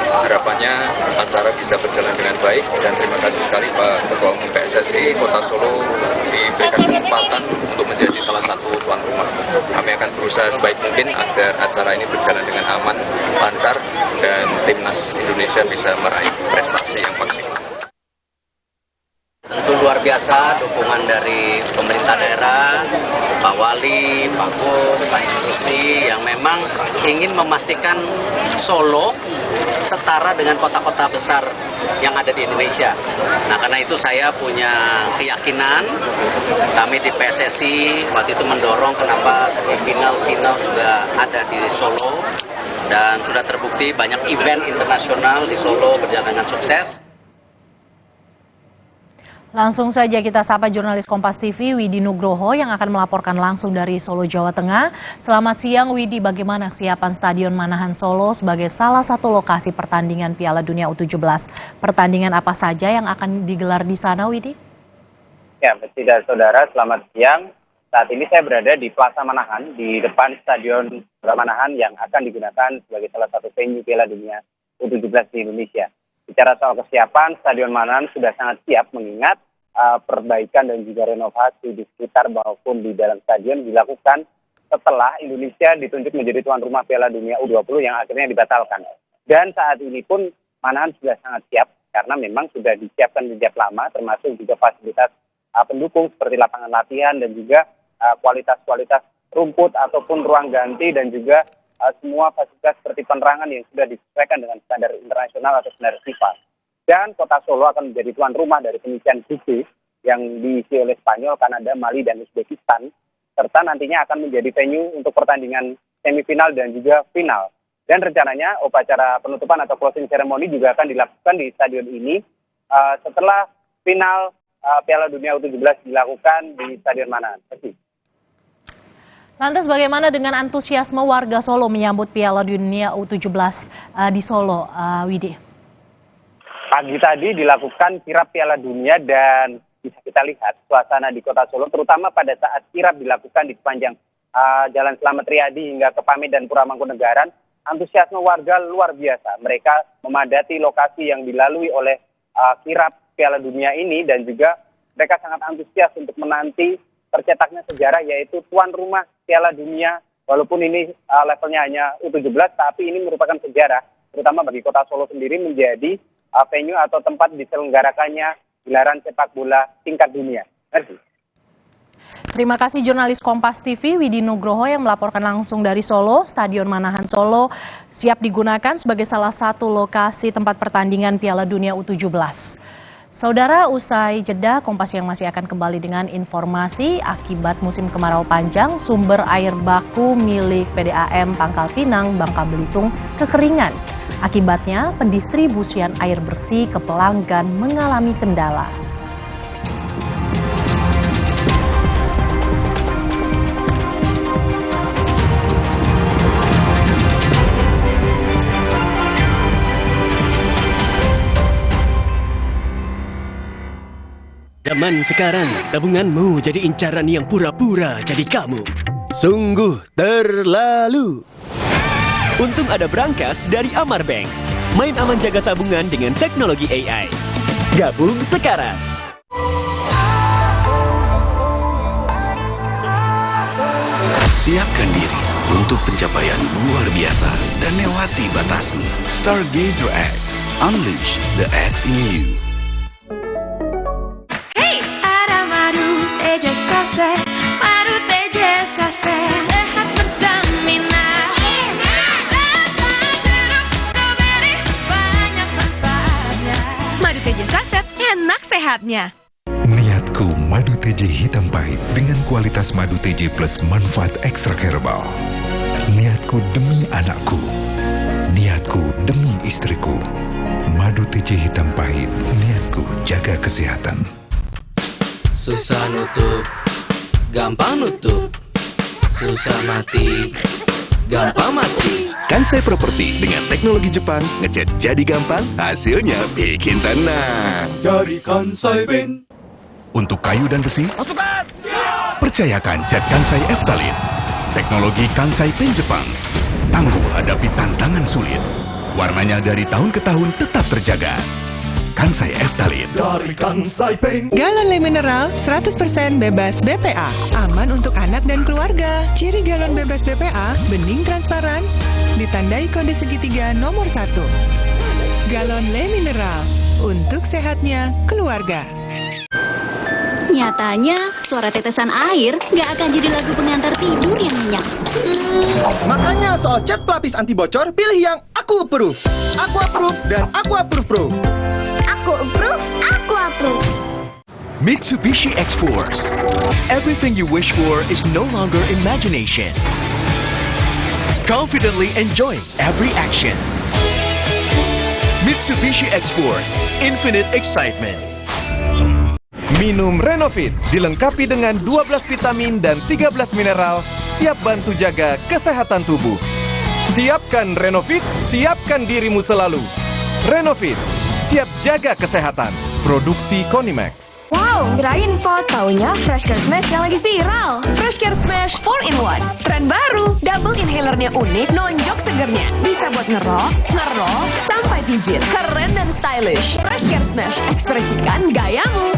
Speaker 5: Harapannya acara bisa berjalan dengan baik dan terima kasih sekali Pak Ketua Umum PSSI Kota Solo diberikan kesempatan untuk menjadi salah satu tuan rumah. Kami akan berusaha sebaik mungkin agar acara ini berjalan dengan aman, lancar, dan timnas Indonesia bisa meraih prestasi yang maksimal.
Speaker 10: Tentu luar biasa dukungan dari pemerintah daerah, Pak Wali, Pak Gub, Pak Gusti yang memang ingin memastikan Solo setara dengan kota-kota besar yang ada di Indonesia. Nah, karena itu saya punya keyakinan, kami di PSSI waktu itu mendorong kenapa semifinal, final juga ada di Solo, dan sudah terbukti banyak event internasional di Solo berjalan dengan sukses.
Speaker 22: Langsung saja kita sapa jurnalis Kompas TV Widi Nugroho yang akan melaporkan langsung dari Solo, Jawa Tengah. Selamat siang Widi, bagaimana kesiapan Stadion Manahan Solo sebagai salah satu lokasi pertandingan Piala Dunia U17? Pertandingan apa saja yang akan digelar di sana, Widi?
Speaker 11: Ya, tidak saudara, selamat siang. Saat ini saya berada di Plaza Manahan, di depan Stadion Manahan yang akan digunakan sebagai salah satu venue Piala Dunia U17 di Indonesia. Bicara soal kesiapan, Stadion Manahan sudah sangat siap mengingat perbaikan dan juga renovasi di sekitar maupun di dalam stadion dilakukan setelah Indonesia ditunjuk menjadi tuan rumah Piala Dunia U20 yang akhirnya dibatalkan. Dan saat ini pun Manahan sudah sangat siap karena memang sudah disiapkan sejak lama, termasuk juga fasilitas pendukung seperti lapangan latihan dan juga kualitas-kualitas rumput ataupun ruang ganti dan juga semua fasilitas seperti penerangan yang sudah disesuaikan dengan standar internasional atau standar FIFA. Dan Kota Solo akan menjadi tuan rumah dari penyisian Grup yang diisi oleh Spanyol, Kanada, Mali, dan Uzbekistan, serta nantinya akan menjadi venue untuk pertandingan semifinal dan juga final. Dan rencananya upacara penutupan atau closing ceremony juga akan dilakukan di stadion ini setelah final Piala Dunia U17 dilakukan di Stadion Manahan.
Speaker 22: Lantas bagaimana dengan antusiasme warga Solo menyambut Piala Dunia U17 di Solo, Widi?
Speaker 11: Pagi tadi dilakukan kirap Piala Dunia dan bisa kita lihat suasana di Kota Solo, terutama pada saat kirap dilakukan di sepanjang Jalan Slamet Riyadi hingga ke Pamit dan Pura Mangkunegaran, antusiasme warga luar biasa. Mereka memadati lokasi yang dilalui oleh kirap Piala Dunia ini dan juga mereka sangat antusias untuk menanti tercetaknya sejarah, yaitu tuan rumah Piala Dunia. Walaupun ini levelnya hanya U17, tapi ini merupakan sejarah, terutama bagi Kota Solo sendiri menjadi venue atau tempat diselenggarakannya gelaran sepak bola tingkat dunia.
Speaker 22: Terima kasih jurnalis Kompas TV Widi Nugroho yang melaporkan langsung dari Solo. Stadion Manahan Solo siap digunakan sebagai salah satu lokasi tempat pertandingan Piala Dunia U17. Saudara, usai jeda, Kompas yang masih akan kembali dengan informasi akibat musim kemarau panjang, sumber air baku milik PDAM Pangkal Pinang, Bangka Belitung kekeringan. Akibatnya, pendistribusian air bersih ke pelanggan mengalami kendala.
Speaker 13: Zaman sekarang, tabunganmu jadi incaran yang pura-pura jadi kamu. Sungguh terlalu. Untung ada Brankas dari Amar Bank. Main aman jaga tabungan dengan teknologi AI. Gabung sekarang.
Speaker 21: Siapkan diri untuk pencapaian luar biasa dan lewati batasmu. Stargazer X. Unleash the X in you.
Speaker 27: Madu TJ Sase, sehat berstamina. Banyak manfaatnya.
Speaker 19: Madu TJ Saset, enak sehatnya.
Speaker 8: Niatku madu TJ hitam pahit dengan kualitas madu TJ plus manfaat ekstrak herbal. Niatku demi anakku. Niatku demi istriku. Madu TJ hitam pahit, niatku jaga kesehatan.
Speaker 10: Susah nutup, gampang nutup.
Speaker 13: susah mati, gampang mati.
Speaker 7: Kansai Property dengan teknologi Jepang, ngecat jadi gampang, hasilnya bikin tenang.
Speaker 12: Dari Kansai Ben.
Speaker 7: Untuk kayu dan besi,
Speaker 12: Pasukan!
Speaker 7: percayakan cat Kansai Eftalin. Teknologi Kansai Pen Jepang. Tangguh hadapi tantangan sulit. Warnanya dari tahun ke tahun tetap terjaga. Kansai Eftalin.
Speaker 12: Dari Kansai Pen.
Speaker 24: Galon Le Mineral 100% bebas BPA. Aman untuk anak dan keluarga. Ciri galon bebas BPA, bening transparan, ditandai kode segitiga nomor 1. Galon Le Mineral, untuk sehatnya keluarga.
Speaker 15: Nyatanya, suara tetesan air nggak akan jadi lagu pengantar tidur yang nyenyak.
Speaker 9: Makanya soal cat pelapis anti bocor, pilih yang Aku Approve. Aku Approve dan Aku Approve Pro.
Speaker 15: Aku approve, aku approve.
Speaker 7: Mitsubishi X-Force.
Speaker 13: Everything you wish for is no longer imagination. Confidently enjoying every action. Mitsubishi X-Force, infinite excitement.
Speaker 16: Minum Renovit, dilengkapi dengan 12 vitamin dan 13 mineral, siap bantu jaga kesehatan tubuh. Siapkan Renovit, siapkan dirimu selalu. Renovit, siap jaga kesehatan. Produksi Konimax.
Speaker 19: Wow, kirain po, taunya Fresh Care Smash yang lagi viral. Fresh Care Smash 4-in-1. Tren baru, double inhalernya unik, nonjok segernya. Bisa buat ngerok, sampai pijit. Keren dan stylish. Fresh Care Smash, ekspresikan gayamu.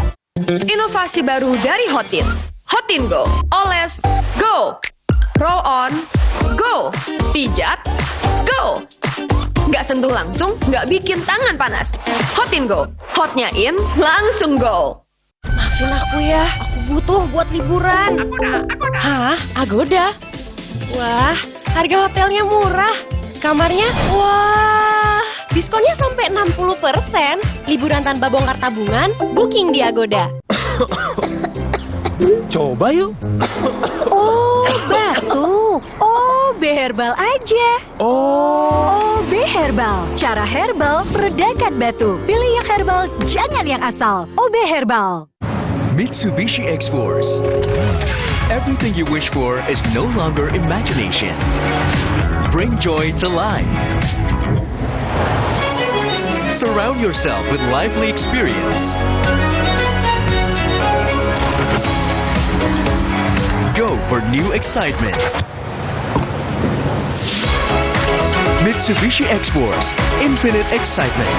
Speaker 19: Inovasi baru dari Hotin. Hotin Go. Oles, go. Roll on, go. Pijat, go. Nggak sentuh langsung, nggak bikin tangan panas. Hotin Go. Hotnya in, langsung go.
Speaker 17: Maafin aku ya, aku butuh buat liburan. Agoda. Hah? Agoda? Wah, harga hotelnya murah. Kamarnya, wah, diskonnya sampai 60%. Liburan tanpa bongkar tabungan, booking di Agoda.
Speaker 16: Coba yuk.
Speaker 17: Oh, batuk. Oh, Herbal aja.
Speaker 19: Oh, Herbal. Cara herbal meredakan batuk. Pilih yang herbal, jangan yang asal. OB Herbal.
Speaker 13: Mitsubishi X-Force. Everything you wish for is no longer imagination. Bring joy to life. Surround yourself with lively experience. Go for new excitement. Mitsubishi X-Force, infinite excitement.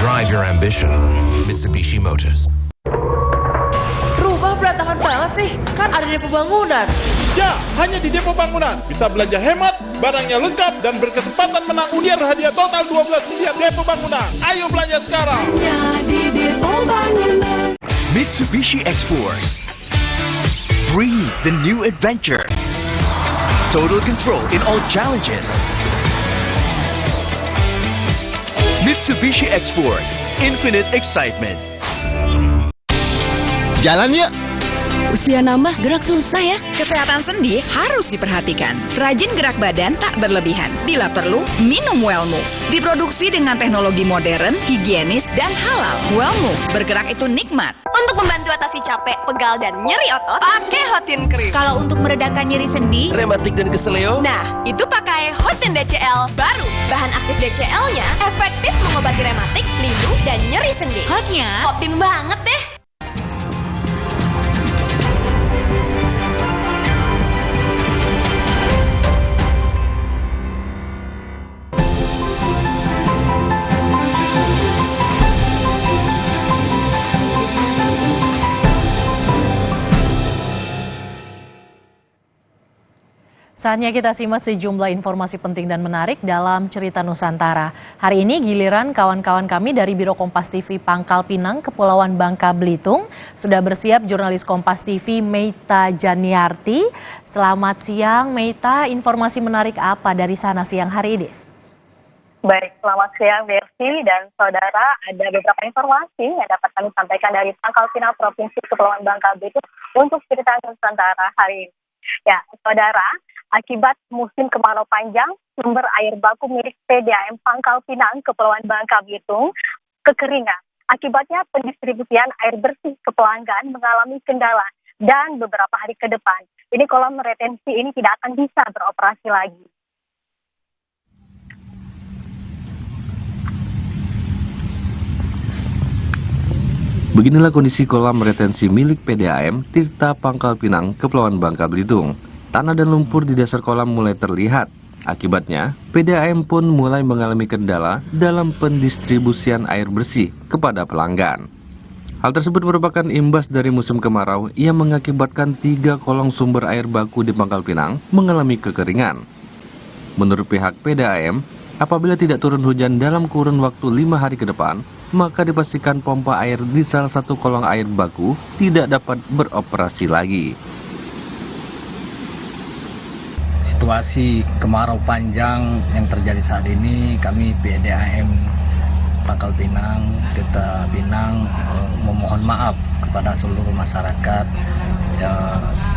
Speaker 18: Drive your ambition. Mitsubishi Motors.
Speaker 17: Rumah berantakan banget sih, kan ada depo bangunan.
Speaker 12: Ya, hanya di Depo Bangunan. Bisa belanja hemat, barangnya lengkap, dan berkesempatan menang undian hadiah total 12 miliar Depo Bangunan. Ayo belanja sekarang.
Speaker 19: Ya, di Depo Bangunan.
Speaker 13: Mitsubishi X-Force. Breathe the new adventure. Total control in all challenges. Mitsubishi X-Force, infinite excitement.
Speaker 9: Jalan yuk.
Speaker 17: Usia nambah, gerak susah ya.
Speaker 25: Kesehatan sendi harus diperhatikan. Rajin gerak badan tak berlebihan. Bila perlu, minum Wellmove. Diproduksi dengan teknologi modern, higienis, dan halal. Wellmove, bergerak itu nikmat.
Speaker 19: Untuk membantu atasi capek, pegal, dan nyeri otot, pakai Hotin Cream.
Speaker 17: Kalau untuk meredakan nyeri sendi,
Speaker 13: rematik dan keseleo,
Speaker 19: nah, itu pakai Hotin DCL baru. Bahan aktif DCL-nya efektif mengobati rematik, linu, dan nyeri sendi.
Speaker 17: hotnya
Speaker 19: Hotin banget deh.
Speaker 22: Saatnya kita simak sejumlah informasi penting dan menarik dalam Cerita Nusantara. Hari ini giliran kawan-kawan kami dari Biro Kompas TV Pangkal Pinang, Kepulauan Bangka Belitung. Sudah bersiap jurnalis Kompas TV Meita Janiarti. Selamat siang Meita, informasi menarik apa dari sana siang hari ini?
Speaker 23: Baik, selamat siang Bersi dan saudara. Ada beberapa informasi yang dapat kami sampaikan dari Pangkal Pinang Provinsi Kepulauan Bangka Belitung untuk Cerita Nusantara hari ini. Ya, saudara, akibat musim kemarau panjang, sumber air baku milik PDAM Pangkal Pinang, Kepulauan Bangka Belitung, kekeringan. Akibatnya pendistribusian air bersih ke pelanggan mengalami kendala. dan beberapa hari ke depan. Ini kolam retensi ini tidak akan bisa beroperasi lagi.
Speaker 1: Beginilah kondisi kolam retensi milik PDAM Tirta Pangkal Pinang, Kepulauan Bangka Belitung. Tanah dan lumpur di dasar kolam mulai terlihat. Akibatnya, PDAM pun mulai mengalami kendala dalam pendistribusian air bersih kepada pelanggan. Hal tersebut merupakan imbas dari musim kemarau yang mengakibatkan 3 kolong sumber air baku di Pangkal Pinang mengalami kekeringan. Menurut pihak PDAM, apabila tidak turun hujan dalam kurun waktu 5 hari ke depan, maka dipastikan pompa air di salah satu kolong air baku tidak dapat beroperasi lagi.
Speaker 2: Situasi kemarau panjang yang terjadi saat ini, kami PDAM Pangkal Pinang, Tirta Pinang memohon maaf kepada seluruh masyarakat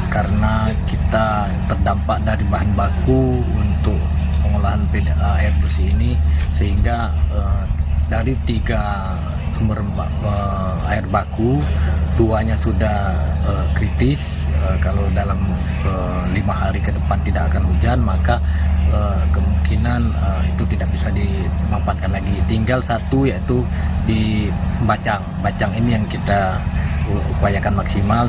Speaker 2: karena kita terdampak dari bahan baku untuk pengolahan air bersih ini, sehingga dari 3 sumber air baku, 2-nya sudah kritis. Kalau dalam 5 hari ke depan tidak akan hujan, maka kemungkinan itu tidak bisa dimanfaatkan lagi. Tinggal 1, yaitu di Bacang. Bacang ini yang kita upayakan maksimal.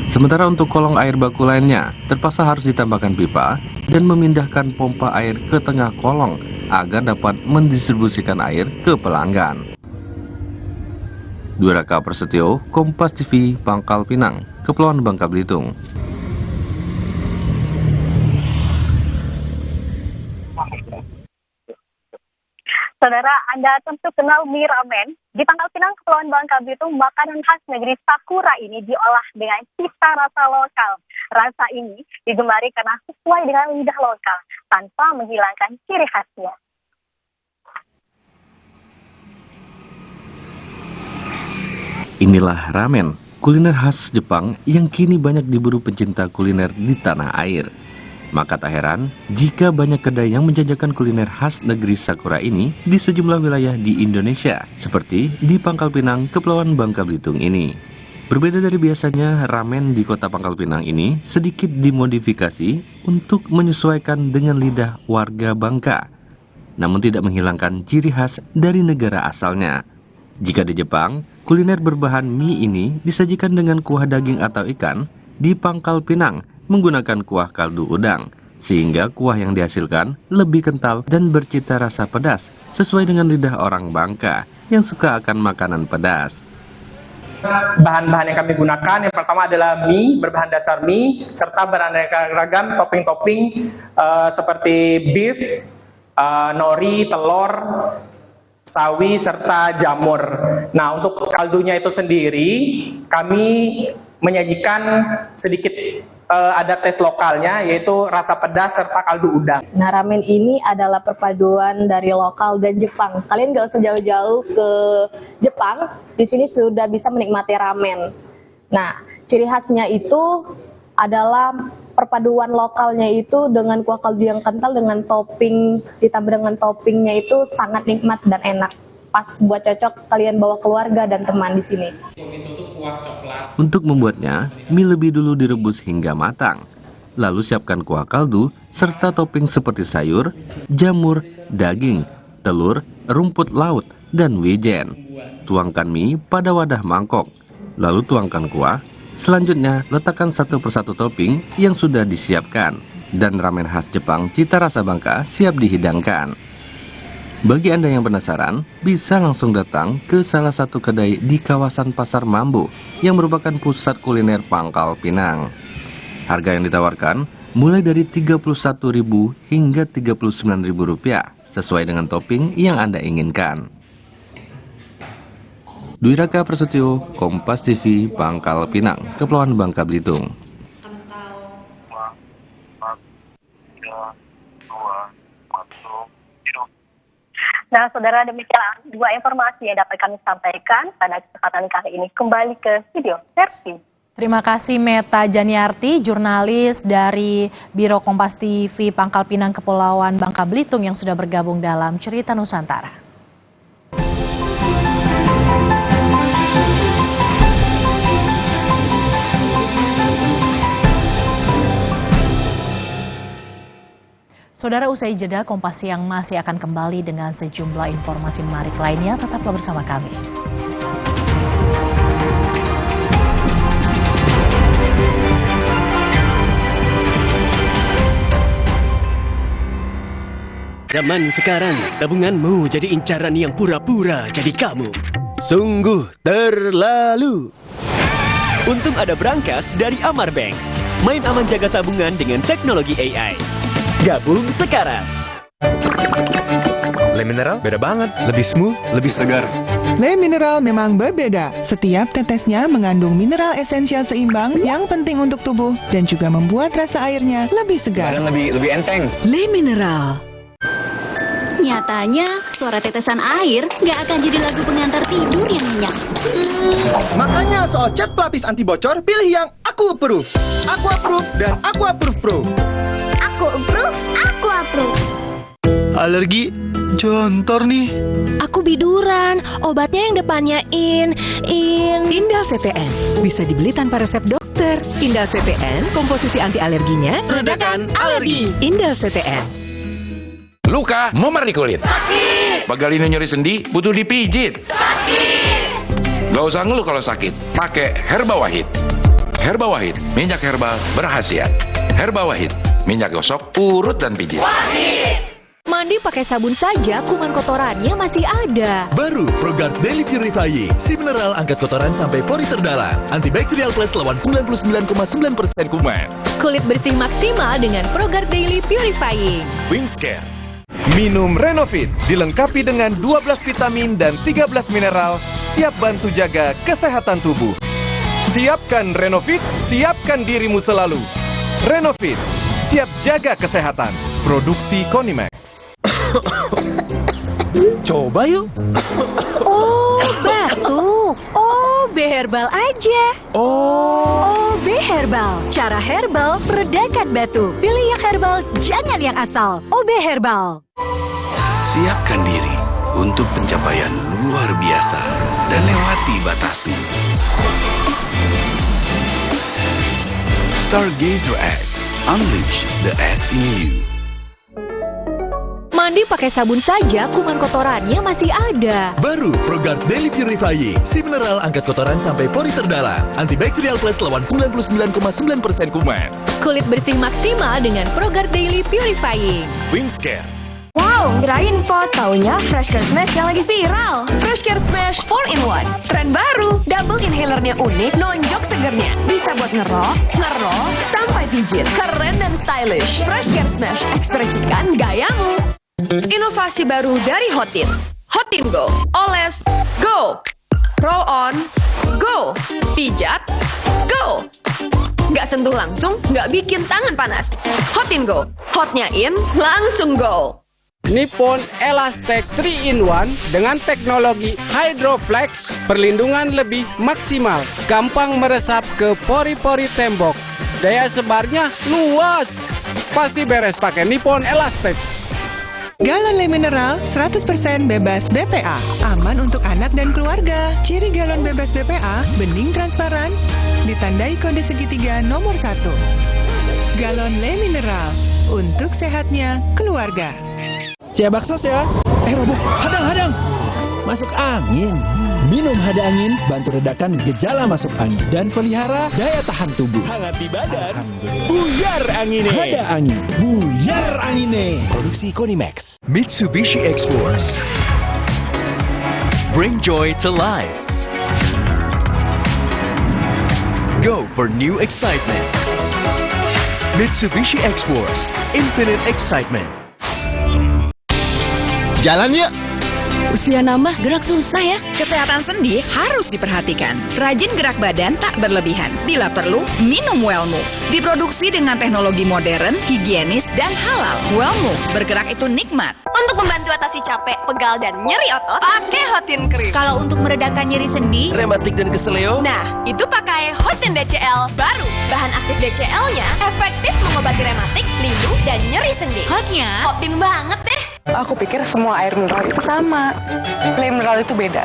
Speaker 1: Sementara untuk kolong air baku lainnya, terpaksa harus ditambahkan pipa dan memindahkan pompa air ke tengah kolong agar dapat mendistribusikan air ke pelanggan. Dwi Raka Prasetyo, Kompas TV, Pangkal Pinang, Kepulauan Bangka Belitung.
Speaker 23: Saudara, Anda tentu kenal mie ramen. Di Pangkal Pinang, Kepulauan Bangka Belitung, makanan khas negeri Sakura ini diolah dengan cita rasa lokal. Rasa ini digemari karena sesuai dengan lidah lokal, tanpa menghilangkan ciri khasnya.
Speaker 1: Inilah ramen, kuliner khas Jepang yang kini banyak diburu pencinta kuliner di tanah air. Maka tak heran jika banyak kedai yang menjajakan kuliner khas negeri Sakura ini di sejumlah wilayah di Indonesia, seperti di Pangkal Pinang, Kepulauan Bangka Belitung ini. Berbeda dari biasanya, ramen di kota Pangkal Pinang ini sedikit dimodifikasi untuk menyesuaikan dengan lidah warga Bangka, namun tidak menghilangkan ciri khas dari negara asalnya. Jika di Jepang, kuliner berbahan mie ini disajikan dengan kuah daging atau ikan, di Pangkal Pinang menggunakan kuah kaldu udang, sehingga kuah yang dihasilkan lebih kental dan bercita rasa pedas, sesuai dengan lidah orang Bangka yang suka akan makanan pedas.
Speaker 3: Bahan-bahan yang kami gunakan, yang pertama adalah mie, berbahan dasar mie, serta beraneka ragam topping-topping seperti beef, nori, telur, sawi, serta jamur. Nah, untuk kaldunya itu sendiri, kami menyajikan sedikit ada tes lokalnya, yaitu rasa pedas serta kaldu udang.
Speaker 4: Nah, ramen ini adalah perpaduan dari lokal dan Jepang. Kalian gak usah jauh-jauh ke Jepang, di sini sudah bisa menikmati ramen. Nah, ciri khasnya itu adalah perpaduan lokalnya itu dengan kuah kaldu yang kental dengan topping, ditambah dengan toppingnya itu sangat nikmat dan enak. Pas buat cocok kalian bawa keluarga dan teman di sini.
Speaker 1: Untuk membuatnya, mie lebih dulu direbus hingga matang. Lalu siapkan kuah kaldu serta topping seperti sayur, jamur, daging, telur, rumput laut, dan wijen. Tuangkan mie pada wadah mangkok. Lalu tuangkan kuah. Selanjutnya, letakkan satu persatu topping yang sudah disiapkan. Dan ramen khas Jepang cita rasa Bangka siap dihidangkan. Bagi Anda yang penasaran, bisa langsung datang ke salah satu kedai di kawasan Pasar Mambo yang merupakan pusat kuliner Pangkal Pinang. Harga yang ditawarkan mulai dari Rp31.000 hingga Rp39.000 sesuai dengan topping yang Anda inginkan. Dwi Raka Prasetyo, Kompas TV, Pangkal Pinang, Kepulauan Bangka Belitung.
Speaker 23: Nah, saudara, demikian 2 informasi yang dapat kami sampaikan pada kesempatan kali ini. Kembali ke studio Versi.
Speaker 22: Terima kasih Meta Janiarti, jurnalis dari Biro Kompas TV Pangkal Pinang, Kepulauan Bangka Belitung yang sudah bergabung dalam Cerita Nusantara. Saudara, usai jeda, Kompas Siang masih akan kembali dengan sejumlah informasi menarik lainnya. Tetaplah bersama kami.
Speaker 13: Zaman sekarang, tabunganmu jadi incaran yang pura-pura jadi kamu. Sungguh terlalu. Untung ada Brankas dari Amar Bank. Main aman jaga tabungan dengan teknologi AI. Gabung sekarang.
Speaker 5: Le Mineral beda banget, lebih smooth, lebih segar.
Speaker 24: Le Mineral memang berbeda. Setiap tetesnya mengandung mineral esensial seimbang yang penting untuk tubuh dan juga membuat rasa airnya lebih segar.
Speaker 5: Dan lebih enteng.
Speaker 15: Le Mineral. Nyatanya, suara tetesan air nggak akan jadi lagu pengantar tidur yang nyenyak.
Speaker 9: Makanya soal cat pelapis anti bocor, pilih yang Aku Approve. Aku Approve dan Aku Approve Pro.
Speaker 6: Aku approve, aku approve.
Speaker 5: Alergi, jontor nih.
Speaker 17: Aku biduran, obatnya yang depannya Indal CTN. Bisa dibeli tanpa resep dokter. Indal CTN, komposisi anti alerginya
Speaker 5: Redakan alergi.
Speaker 17: Indal CTN.
Speaker 11: Luka, memar di kulit.
Speaker 6: Sakit.
Speaker 11: Pegal ini nyeri sendi, butuh dipijit.
Speaker 6: Sakit.
Speaker 11: Gak usah ngeluh kalau sakit, pakai Herba Wahid. Herba Wahid, minyak herbal berkhasiat. Herba Wahid, minyak gosok, urut dan pijit.
Speaker 6: Wahid.
Speaker 17: Mandi pakai sabun saja, kuman kotorannya masih ada.
Speaker 14: Baru ProGuard Daily Purifying, si mineral angkat kotoran sampai pori terdalam. Antibacterial Plus lawan 99,9% kuman.
Speaker 17: Kulit bersih maksimal dengan ProGuard Daily Purifying.
Speaker 14: Wingscare.
Speaker 16: Minum Renovit, dilengkapi dengan 12 vitamin dan 13 mineral, siap bantu jaga kesehatan tubuh. Siapkan Renovit, siapkan dirimu selalu. Renovit, siap jaga kesehatan. Produksi Konimax.
Speaker 14: Coba yuk.
Speaker 17: Oh, batuk. OB Herbal aja. OB Herbal. Cara herbal meredakan batuk. Pilih yang herbal, jangan yang asal. OB Herbal.
Speaker 7: Siapkan diri untuk pencapaian luar biasa dan lewati batasmu. Stargazer X, unleash the X in you.
Speaker 17: Mandi pakai sabun saja, kuman kotorannya masih ada.
Speaker 14: Baru ProGuard Daily Purifying, si mineral angkat kotoran sampai pori terdalam. Antibacterial Plus lawan 99,9% kuman.
Speaker 17: Kulit bersih maksimal dengan ProGuard Daily Purifying.
Speaker 14: Wingscare.
Speaker 19: Wow, kirain pot, taunya Fresh Care Smash yang lagi viral.
Speaker 25: Fresh Care Smash 4-in-1. Tren baru, double inhalernya unik, nonjok segernya. Bisa buat ngerok, sampai pijit. Keren dan stylish. Fresh Care Smash, ekspresikan gayamu. Inovasi baru dari Hotin. Hotin Go. Oles, go. Roll on, go. Pijat, go. Nggak sentuh langsung, nggak bikin tangan panas. Hotin Go. Hotnya in, langsung go.
Speaker 20: Nippon Elastex 3-in-1 dengan teknologi Hydroflex, perlindungan lebih maksimal, gampang meresap ke pori-pori tembok, daya sebarnya luas, pasti beres pakai Nippon Elastex.
Speaker 24: Galon Le Mineral 100% bebas BPA, aman untuk anak dan keluarga. Ciri galon bebas BPA, bening transparan, ditandai kode segitiga nomor 1. Galon Le Mineral, untuk sehatnya keluarga.
Speaker 21: Cia bakso ya. Roboh, hadang. Masuk angin. Minum Hada Angin, bantu redakan gejala masuk angin dan pelihara daya tahan tubuh.
Speaker 14: Hangat di badan. Buyar angine.
Speaker 21: Hada Angin, buyar angine. Produksi Konimax.
Speaker 14: Mitsubishi X-Force. Bring joy to life. Go for new excitement. Mitsubishi X-Force, infinite excitement.
Speaker 25: Jalan yuk. Usia nambah, gerak susah ya. Kesehatan sendi harus diperhatikan. Rajin gerak badan tak berlebihan. Bila perlu, minum Wellmove. Diproduksi dengan teknologi modern, higienis, dan halal. Wellmove, bergerak itu nikmat.
Speaker 19: Untuk membantu atasi capek, pegal, dan nyeri otot, pakai Hotin Cream.
Speaker 17: Kalau untuk meredakan nyeri sendi,
Speaker 14: rematik dan keseleo,
Speaker 19: nah, itu pakai Hotin DCL baru. Bahan aktif DCL-nya efektif mengobati rematik, linu, dan nyeri sendi.
Speaker 17: hotnya
Speaker 19: Hotin banget deh.
Speaker 2: Aku pikir semua air mineral itu sama. Le mineral itu beda.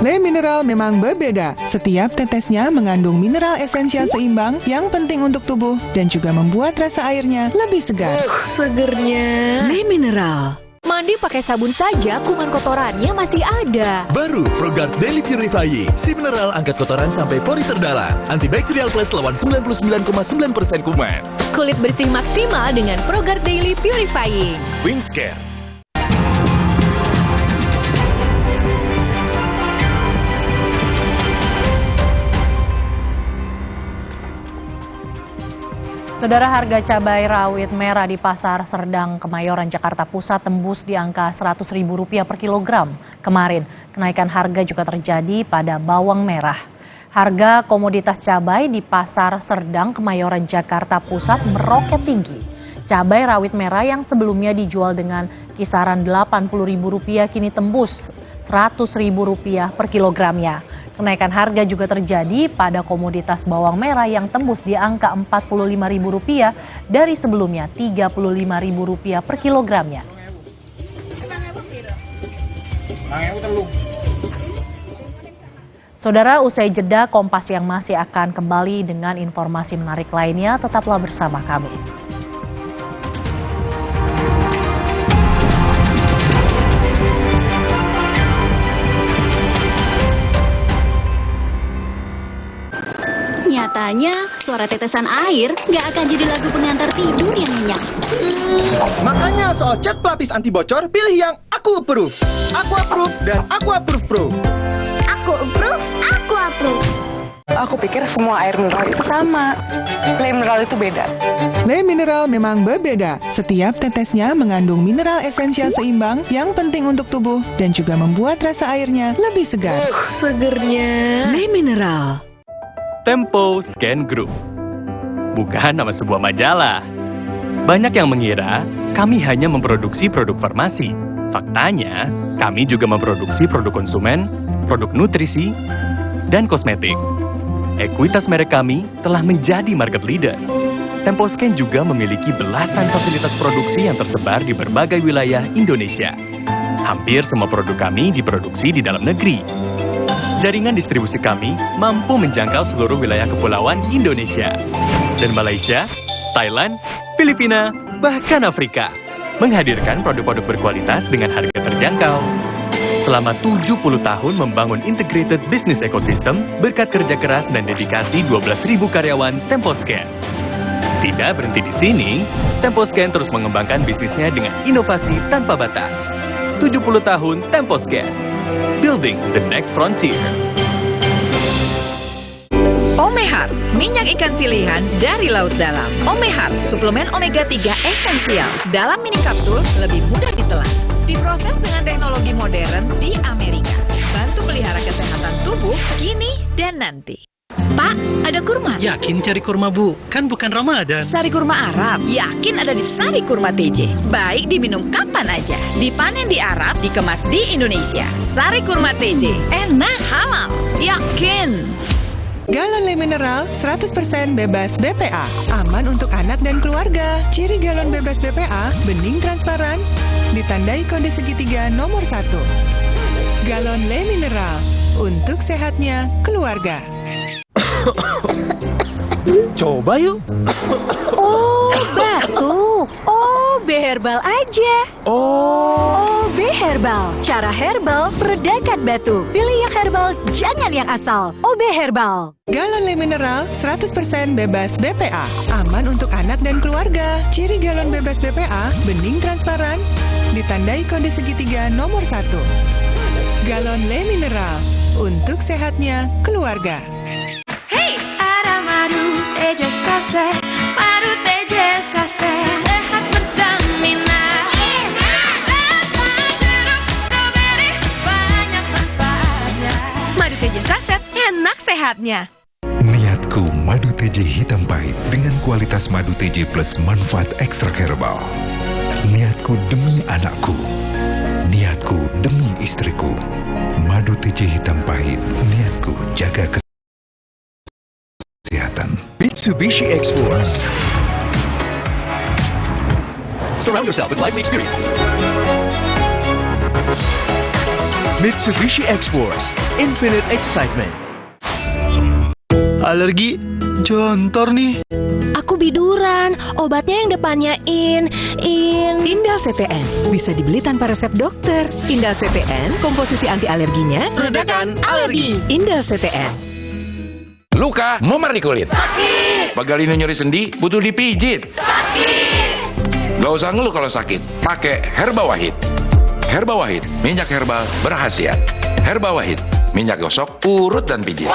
Speaker 24: Le mineral memang berbeda. Setiap tetesnya mengandung mineral esensial seimbang yang penting untuk tubuh dan juga membuat rasa airnya lebih segar.
Speaker 19: Segernya. Le mineral. Mandi pakai sabun saja, kuman kotorannya masih ada.
Speaker 14: Baru ProGuard Daily Purifying. Si mineral angkat kotoran sampai pori terdalam. Antibacterial Plus lawan 99,9% kuman.
Speaker 19: Kulit bersih maksimal dengan ProGuard Daily Purifying.
Speaker 14: Wings Care.
Speaker 22: Saudara, harga cabai rawit merah di Pasar Serdang, Kemayoran, Jakarta Pusat tembus di angka Rp100.000 per kilogram. Kemarin, kenaikan harga juga terjadi pada bawang merah. Harga komoditas cabai di Pasar Serdang, Kemayoran, Jakarta Pusat meroket tinggi. Cabai rawit merah yang sebelumnya dijual dengan kisaran Rp80.000 kini tembus Rp100.000 per kilogramnya. Kenaikan harga juga terjadi pada komoditas bawang merah yang tembus di angka Rp45.000 dari sebelumnya Rp35.000 per kilogramnya. Saudara, usai jeda, Kompas yang masih akan kembali dengan informasi menarik lainnya. Tetaplah bersama kami.
Speaker 15: Nyatanya, suara tetesan air nggak akan jadi lagu pengantar tidur yang nyenyak.
Speaker 9: Makanya soal cat pelapis anti bocor, pilih yang Aku Approve. Aku Approve dan Aku Approve Pro.
Speaker 6: Aku approve, aku approve.
Speaker 2: Aku pikir semua air mineral itu sama. Le mineral itu beda.
Speaker 24: Le mineral memang berbeda. Setiap tetesnya mengandung mineral esensial seimbang yang penting untuk tubuh dan juga membuat rasa airnya lebih segar.
Speaker 19: Segernya. Le mineral.
Speaker 8: Tempo Scan Group. Bukan nama sebuah majalah. Banyak yang mengira kami hanya memproduksi produk farmasi. Faktanya, kami juga memproduksi produk konsumen, produk nutrisi, dan kosmetik. Ekuitas merek kami telah menjadi market leader. Tempo Scan juga memiliki belasan fasilitas produksi yang tersebar di berbagai wilayah Indonesia. Hampir semua produk kami diproduksi di dalam negeri. Jaringan distribusi kami mampu menjangkau seluruh wilayah kepulauan Indonesia dan Malaysia, Thailand, Filipina, bahkan Afrika, menghadirkan produk-produk berkualitas dengan harga terjangkau. Selama 70 tahun membangun integrated business ecosystem berkat kerja keras dan dedikasi 12.000 karyawan Temposcan. Tidak berhenti di sini, Temposcan terus mengembangkan bisnisnya dengan inovasi tanpa batas. 70 tahun Temposcan. Building the next frontier.
Speaker 25: Omehar, minyak ikan pilihan dari laut dalam. Omehar, suplemen omega 3 esensial. Dalam mini kapsul, lebih mudah ditelan. Diproses dengan teknologi modern di Amerika. Bantu pelihara kesehatan tubuh kini dan nanti. Pak, ada kurma.
Speaker 10: Yakin cari kurma, Bu? Kan bukan Ramadan.
Speaker 25: Sari kurma Arab. Yakin ada di Sari Kurma TJ. Baik diminum kapan aja. Dipanen di Arab, dikemas di Indonesia. Sari Kurma TJ. Enak, halal. Yakin.
Speaker 24: Galon Le Mineral 100% bebas BPA. Aman untuk anak dan keluarga. Ciri galon bebas BPA, bening transparan. Ditandai kode segitiga nomor 1. Galon Le Mineral. Untuk sehatnya keluarga.
Speaker 10: Coba yuk.
Speaker 19: Oh, batuk. OB Herbal aja. OB Herbal. Cara herbal meredakan batuk. Pilih yang herbal, jangan yang asal. OB Herbal.
Speaker 24: Galon Le Mineral 100% bebas BPA. Aman untuk anak dan keluarga. Ciri galon bebas BPA, bening transparan. Ditandai kode segitiga nomor 1. Galon Le Mineral. Untuk sehatnya keluarga.
Speaker 6: Hey, ada madu teja sase, madu teja sase, sehat berstamina. Banyak manfaatnya.
Speaker 19: Madu TJ Saset, enak sehatnya.
Speaker 12: Niatku madu TJ hitam pahit dengan kualitas madu TJ plus manfaat ekstra herbal. Niatku demi anakku. Niatku demi istriku. Madu TJ hitam pahit. Niatku jaga kesehatan.
Speaker 14: Mitsubishi X-Force. Surround yourself with life experience. Mitsubishi X-Force, Infinite Excitement.
Speaker 5: Alergi jontor nih.
Speaker 19: Aku biduran, obatnya yang depannya Indal CTN. Bisa dibeli tanpa resep dokter. Indal CTN, komposisi anti alerginya
Speaker 11: Redakan alergi.
Speaker 19: Indal CTN.
Speaker 11: Luka, memar di kulit.
Speaker 6: Sakit.
Speaker 11: Pegalinu nyeri sendi, butuh dipijit.
Speaker 6: Sakit.
Speaker 11: Gak usah ngeluh kalau sakit. Pakai Herba Wahid. Herba Wahid, minyak herbal berkhasiat. Herba Wahid, minyak gosok, urut dan pijit.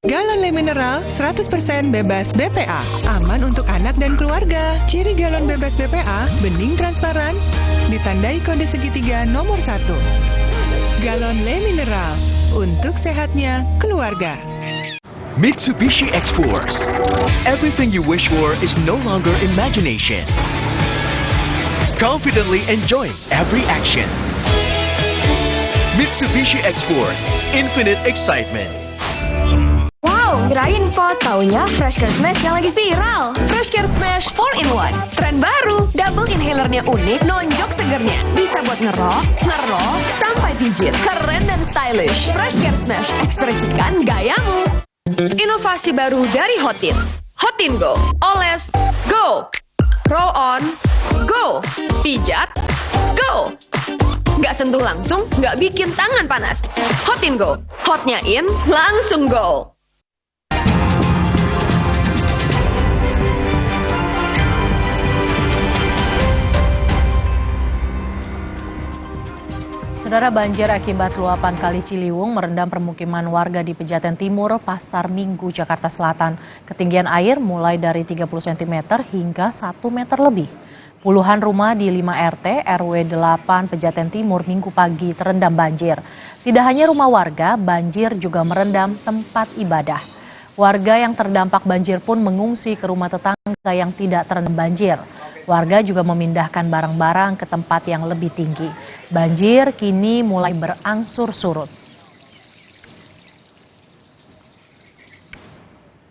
Speaker 24: Galon Le Mineral 100% bebas BPA. Aman untuk anak dan keluarga. Ciri galon bebas BPA, bening transparan, ditandai kode segitiga nomor 1. Galon Le Mineral, untuk sehatnya keluarga.
Speaker 14: Mitsubishi X-Force. Everything you wish for is no longer imagination. Confidently enjoy every action. Mitsubishi X-Force, Infinite Excitement.
Speaker 19: Wow, kirain pot. Taunya Fresh Care Smash yang lagi viral. Fresh Care Smash 4-in-1. Tren baru. Double inhalernya unik, nonjok segernya. Bisa buat ngerok, sampai pijit. Keren dan stylish. Fresh Care Smash, ekspresikan gayamu. Inovasi baru dari Hotin. Hotin Go. Oles, go. Roll on, go. Pijat, go. Nggak sentuh langsung, nggak bikin tangan panas. Hotin Go. Hotnya in, langsung go.
Speaker 22: Saudara, banjir akibat luapan Kali Ciliwung merendam permukiman warga di Pejaten Timur, Pasar Minggu, Jakarta Selatan. Ketinggian air mulai dari 30 cm hingga 1 meter lebih. Puluhan rumah di 5 RT RW 8 Pejaten Timur Minggu pagi terendam banjir. Tidak hanya rumah warga, banjir juga merendam tempat ibadah. Warga yang terdampak banjir pun mengungsi ke rumah tetangga yang tidak terendam banjir. Warga juga memindahkan barang-barang ke tempat yang lebih tinggi. Banjir kini mulai berangsur surut.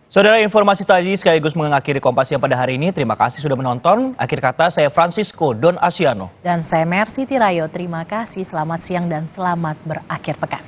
Speaker 1: Saudara, informasi tadi sekaligus mengakhiri Kompas Siang pada hari ini. Terima kasih sudah menonton. Akhir kata, saya Francisco Don Asiano.
Speaker 22: Dan saya Mercy Tirayo. Terima kasih, selamat siang dan selamat berakhir pekan.